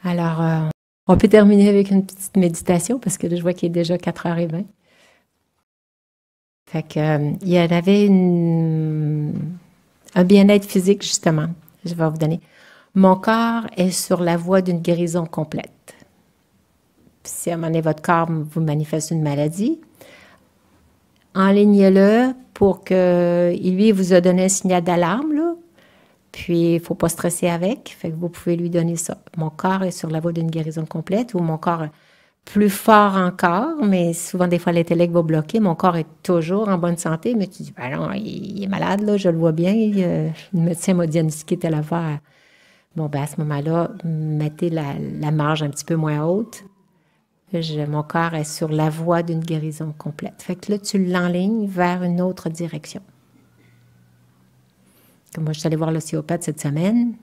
Alors, on peut terminer avec une petite méditation parce que là, je vois qu'il est déjà 4h20. Fait que, il y en avait un bien-être physique, justement. Je vais vous donner. Mon corps est sur la voie d'une guérison complète. Si à un moment donné, votre corps vous manifeste une maladie, enlignez-le pour qu'il lui vous a donné un signal d'alarme, là. Puis, il ne faut pas stresser avec. Fait que vous pouvez lui donner ça. Mon corps est sur la voie d'une guérison complète ou mon corps est plus fort encore, mais souvent, des fois, l'intellect va bloquer. Mon corps est toujours en bonne santé, mais tu dis, ben non, il est malade, là, je le vois bien. Le médecin m'a diagnostiqué telle affaire. Bon, ben à ce moment-là, mettez la marge un petit peu moins haute. Mon corps est sur la voie d'une guérison complète. Fait que là, tu l'enlignes vers une autre direction. Comme moi, je suis allée voir l'ostéopathe cette semaine.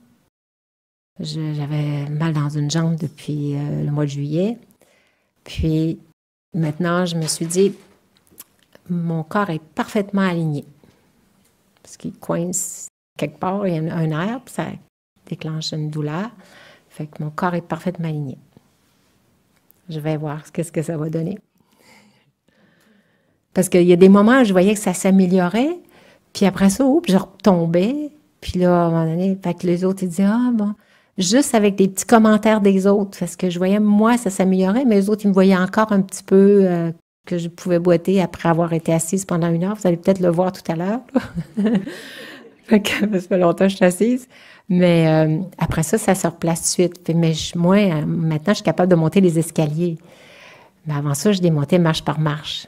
J'avais mal dans une jambe depuis le mois de juillet. Puis, maintenant, je me suis dit, mon corps est parfaitement aligné. Parce qu'il coince quelque part, il y a un nerf, puis ça déclenche une douleur. Fait que mon corps est parfaitement aligné. Je vais voir qu'est-ce que ça va donner. Parce qu'il y a des moments où je voyais que ça s'améliorait, puis après ça, je retombais. Puis là, à un moment donné, fait que les autres, ils disaient, ah bon, juste avec des petits commentaires des autres, parce que je voyais, moi, ça s'améliorait, mais les autres, ils me voyaient encore un petit peu que je pouvais boiter après avoir été assise pendant 1 heure. Vous allez peut-être le voir tout à l'heure. Fait que ça fait longtemps que je suis assise. Mais après ça, ça se replace tout de suite. Mais moi, maintenant, je suis capable de monter les escaliers. Mais avant ça, je démontais marche par marche.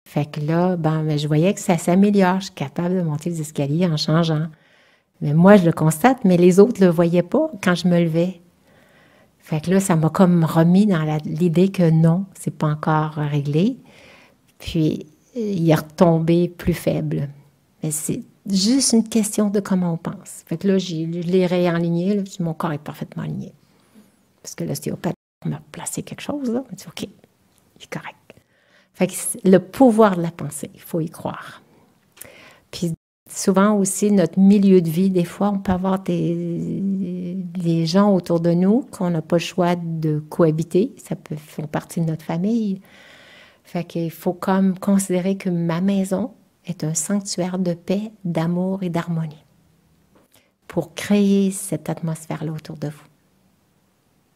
Fait que là, ben, je voyais que ça s'améliore. Je suis capable de monter les escaliers en changeant. Mais moi, je le constate, mais les autres ne le voyaient pas quand je me levais. Fait que là, ça m'a comme remis dans l'idée que non, c'est pas encore réglé. Puis, il est retombé plus faible. Mais c'est juste une question de comment on pense. Fait que là, je l'ai réaligné. Là, mon corps est parfaitement aligné. Parce que l'ostéopathe m'a placé quelque chose, là. Il m'a dit, OK, il est correct. Fait que le pouvoir de la pensée, il faut y croire. Puis souvent aussi, notre milieu de vie, des fois, on peut avoir des gens autour de nous qu'on n'a pas le choix de cohabiter. Ça peut faire partie de notre famille. Fait qu'il faut comme considérer que ma maison est un sanctuaire de paix, d'amour et d'harmonie pour créer cette atmosphère-là autour de vous.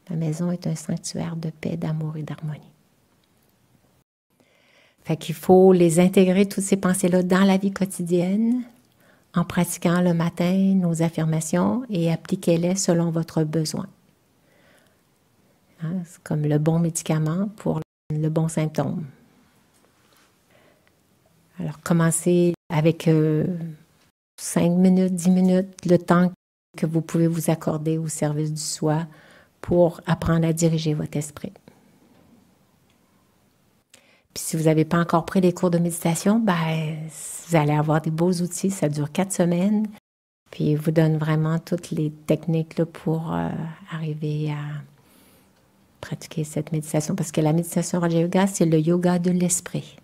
Ma maison est un sanctuaire de paix, d'amour et d'harmonie. Fait qu'il faut les intégrer, toutes ces pensées-là, dans la vie quotidienne, en pratiquant le matin nos affirmations et appliquez-les selon votre besoin. Hein, c'est comme le bon médicament pour le bon symptôme. Alors, commencez avec 5 minutes, 10 minutes, le temps que vous pouvez vous accorder au service du soi pour apprendre à diriger votre esprit. Puis si vous n'avez pas encore pris les cours de méditation, ben, vous allez avoir des beaux outils. Ça dure 4 semaines. Puis il vous donne vraiment toutes les techniques là, pour arriver à pratiquer cette méditation. Parce que la méditation Raja Yoga, c'est le yoga de l'esprit.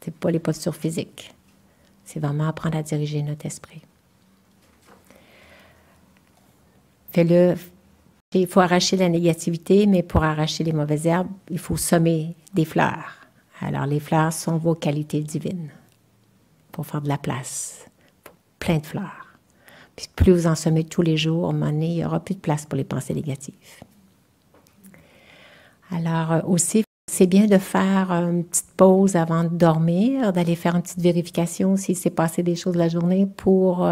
Ce n'est pas les postures physiques. C'est vraiment apprendre à diriger notre esprit. Fais-le. Il faut arracher la négativité, mais pour arracher les mauvaises herbes, il faut semer des fleurs. Alors, les fleurs sont vos qualités divines pour faire de la place pour plein de fleurs. Puis plus vous en semez tous les jours, à un moment donné, il n'y aura plus de place pour les pensées négatives. Alors, aussi, c'est bien de faire une petite pause avant de dormir, d'aller faire une petite vérification s'il s'est passé des choses la journée pour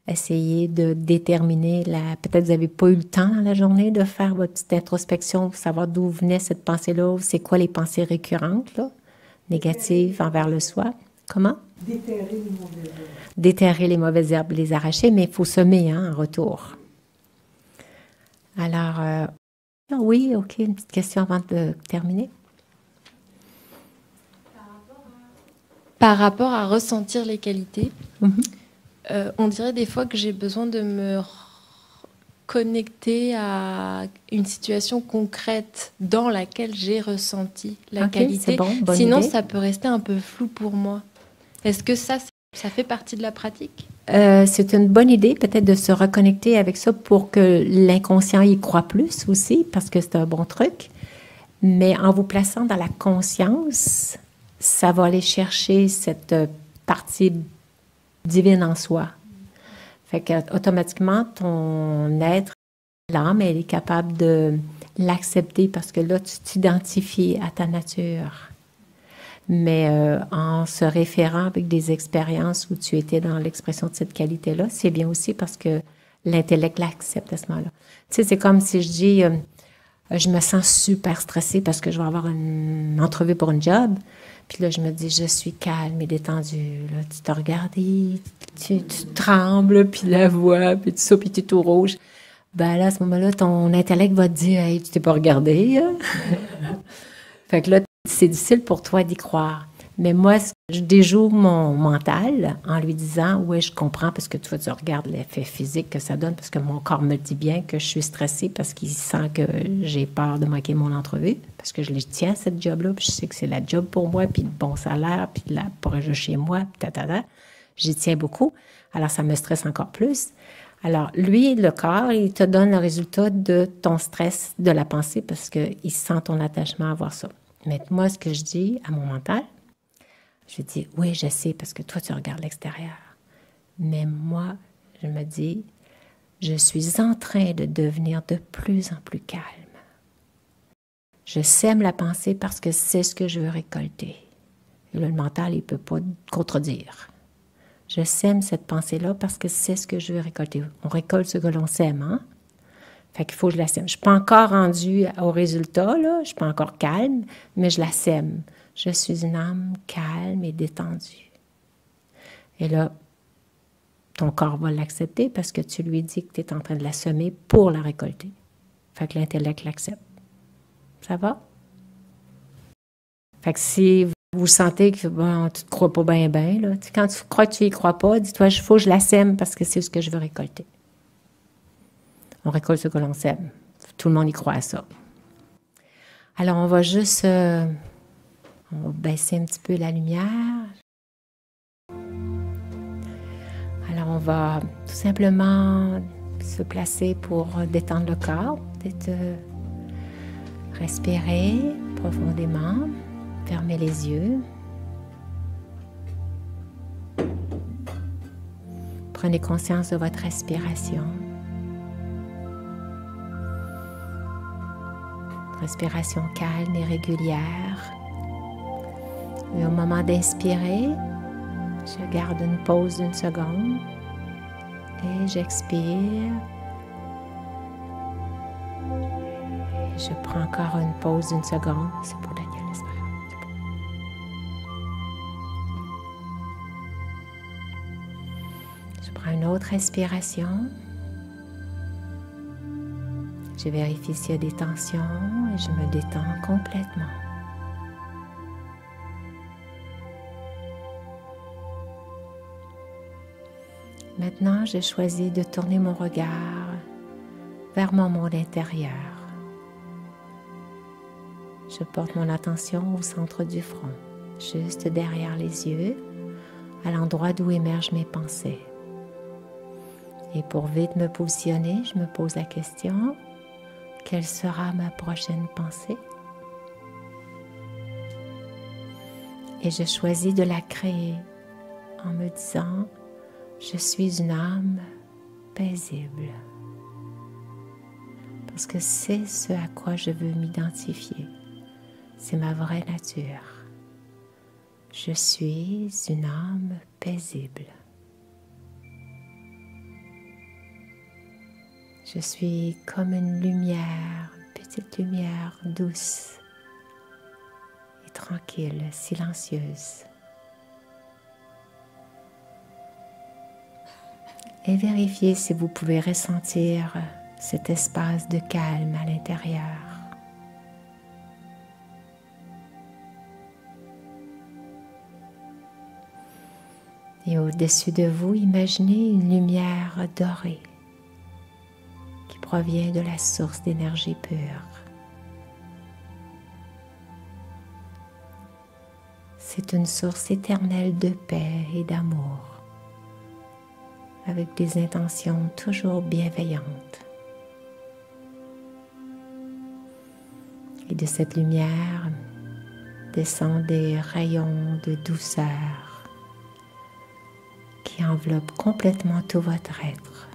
essayer de déterminer, peut-être vous n'avez pas eu le temps dans la journée de faire votre petite introspection pour savoir d'où venait cette pensée-là, c'est quoi les pensées récurrentes, là, négatives envers le soi. Comment? Déterrer les mauvaises herbes. Déterrer les mauvaises herbes, les arracher, mais il faut semer en retour. Alors, oui, OK, une petite question avant de terminer. Par rapport à ressentir les qualités, on dirait des fois que j'ai besoin de me connecter à une situation concrète dans laquelle j'ai ressenti la qualité. Bon, sinon, idée. Ça peut rester un peu flou pour moi. Est-ce que ça fait partie de la pratique? C'est une bonne idée, peut-être de se reconnecter avec ça pour que l'inconscient y croit plus aussi, parce que c'est un bon truc. Mais en vous plaçant dans la conscience, ça va aller chercher cette partie divine en soi. Fait que automatiquement, ton être, l'âme, elle est capable de l'accepter parce que là, tu t'identifies à ta nature. Mais en se référant avec des expériences où tu étais dans l'expression de cette qualité-là, c'est bien aussi parce que l'intellect l'accepte à ce moment-là. Tu sais, c'est comme si je dis, je me sens super stressée parce que je vais avoir une entrevue pour un job. Puis là, je me dis, je suis calme et détendue. Là, tu te regardes, tu trembles, puis la voix, puis tout ça, puis tu es tout rouge. Ben là, à ce moment-là, ton intellect va te dire, hey, tu t'es pas regardé. Hein? Fait que là, c'est difficile pour toi d'y croire. Mais moi, je déjoue mon mental en lui disant, oui, je comprends parce que tu regardes l'effet physique que ça donne, parce que mon corps me dit bien que je suis stressée parce qu'il sent que j'ai peur de manquer mon entrevue, parce que je les tiens, cette job-là, puis je sais que c'est la job pour moi, puis le bon salaire, puis là, pour aller chez moi, puis j'y tiens beaucoup. Alors, ça me stresse encore plus. Alors, lui, le corps, il te donne le résultat de ton stress, de la pensée, parce qu'il sent ton attachement à voir ça. Mais moi, ce que je dis à mon mental, je dis, oui, je sais, parce que toi, tu regardes l'extérieur. Mais moi, je me dis, je suis en train de devenir de plus en plus calme. Je sème la pensée parce que c'est ce que je veux récolter. Et là, le mental, il ne peut pas contredire. Je sème cette pensée-là parce que c'est ce que je veux récolter. On récolte ce que l'on sème, hein? Fait qu'il faut que je la sème. Je ne suis pas encore rendue au résultat, là. Je ne suis pas encore calme, mais je la sème. Je suis une âme calme et détendue. Et là, ton corps va l'accepter parce que tu lui dis que tu es en train de la semer pour la récolter. Fait que l'intellect l'accepte. Ça va? Fait que si vous sentez que bon, tu ne te crois pas bien, là, quand tu crois que tu n'y crois pas, dis-toi, il faut que je la sème parce que c'est ce que je veux récolter. On récolte ce que l'on sème. Tout le monde y croit à ça. Alors, on va juste on va baisser un petit peu la lumière. Alors, on va tout simplement se placer pour détendre le corps. Peut-être respirer profondément. Fermez les yeux. Prenez conscience de votre respiration. Respiration calme et régulière. Et au moment d'inspirer, je garde une pause d'une seconde et j'expire. Je prends encore une pause d'une seconde. C'est pour Daniel, j'espère. Je prends une autre respiration. Je vérifie s'il y a des tensions et je me détends complètement. Maintenant, je choisis de tourner mon regard vers mon monde intérieur. Je porte mon attention au centre du front, juste derrière les yeux, à l'endroit d'où émergent mes pensées. Et pour vite me positionner, je me pose la question, quelle sera ma prochaine pensée? Et je choisis de la créer en me disant, je suis une âme paisible. Parce que c'est ce à quoi je veux m'identifier. C'est ma vraie nature. Je suis une âme paisible. Je suis comme une lumière, une petite lumière douce et tranquille, silencieuse. Et vérifiez si vous pouvez ressentir cet espace de calme à l'intérieur. Et au-dessus de vous, imaginez une lumière dorée qui provient de la source d'énergie pure. C'est une source éternelle de paix et d'amour, avec des intentions toujours bienveillantes. Et de cette lumière descendent des rayons de douceur qui enveloppent complètement tout votre être.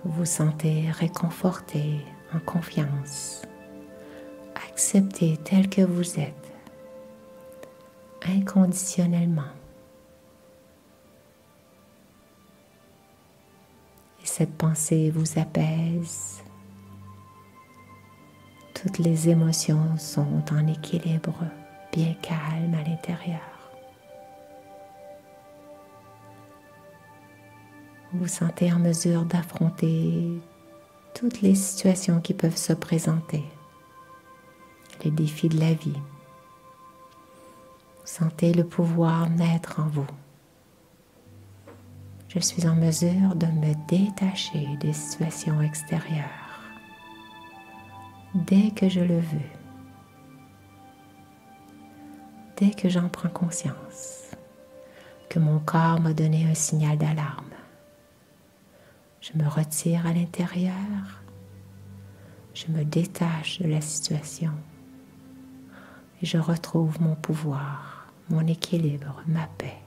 Vous vous sentez réconforté, en confiance, accepté tel que vous êtes, inconditionnellement. Et cette pensée vous apaise. Toutes les émotions sont en équilibre, bien calmes à l'intérieur. Vous vous sentez en mesure d'affronter toutes les situations qui peuvent se présenter, les défis de la vie. Vous sentez le pouvoir naître en vous. Je suis en mesure de me détacher des situations extérieures dès que je le veux, dès que j'en prends conscience, que mon corps m'a donné un signal d'alarme. Je me retire à l'intérieur, je me détache de la situation et je retrouve mon pouvoir, mon équilibre, ma paix.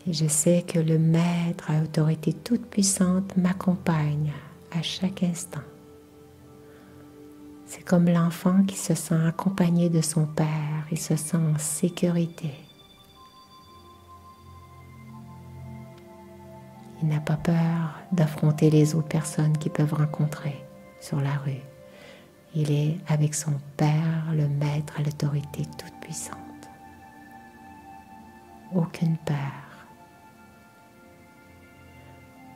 Et je sais que le Maître à autorité toute puissante m'accompagne à chaque instant. C'est comme l'enfant qui se sent accompagné de son Père et se sent en sécurité. Il n'a pas peur d'affronter les autres personnes qu'il peut rencontrer sur la rue. Il est avec son Père, le Maître à l'autorité toute puissante. Aucune peur.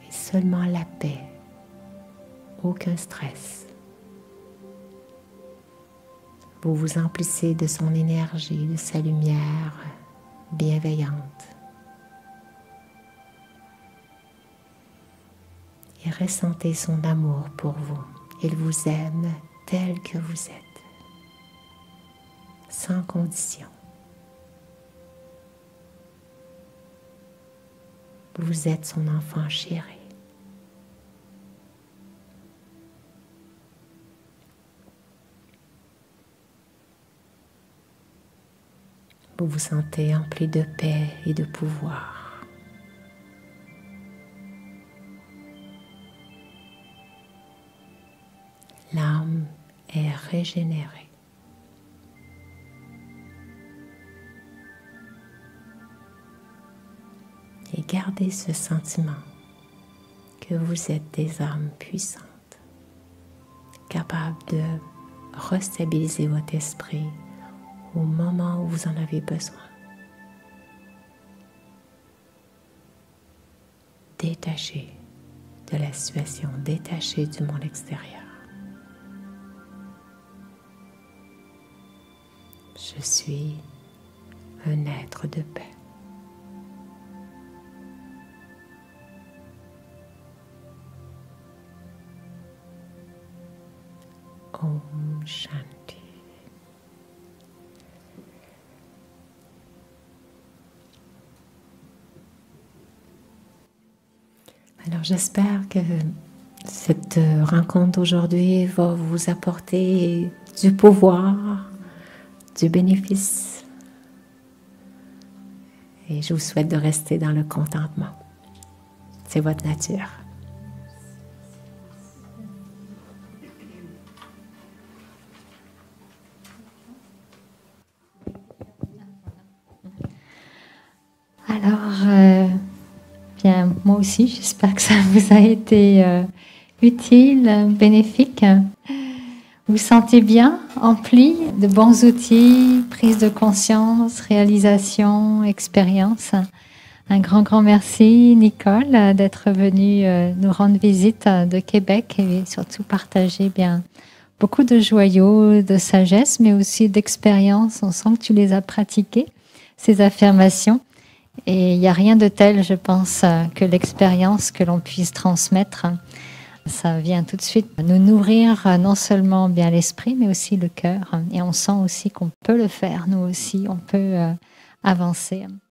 Et seulement la paix. Aucun stress. Vous vous emplissez de son énergie, de sa lumière bienveillante. Et ressentez son amour pour vous. Il vous aime tel que vous êtes, sans condition. Vous êtes son enfant chéri. Vous vous sentez empli de paix et de pouvoir. L'âme est régénérée. Et gardez ce sentiment que vous êtes des âmes puissantes, capables de restabiliser votre esprit au moment où vous en avez besoin. Détachez de la situation, détachez du monde extérieur. Je suis un être de paix. Om Shanti. Alors j'espère que cette rencontre d'aujourd'hui va vous apporter du pouvoir, du bénéfice. Et je vous souhaite de rester dans le contentement. C'est votre nature. Alors, bien, moi aussi, j'espère que ça vous a été utile, bénéfique. Vous vous sentez bien, empli de bons outils, prise de conscience, réalisation, expérience. Un grand merci, Nicole, d'être venue nous rendre visite de Québec et surtout partager bien beaucoup de joyaux, de sagesse, mais aussi d'expérience. On sent que tu les as pratiquées, ces affirmations. Et il n'y a rien de tel, je pense, que l'expérience que l'on puisse transmettre. Ça vient tout de suite nous nourrir non seulement bien l'esprit, mais aussi le cœur. Et on sent aussi qu'on peut le faire, nous aussi, on peut avancer.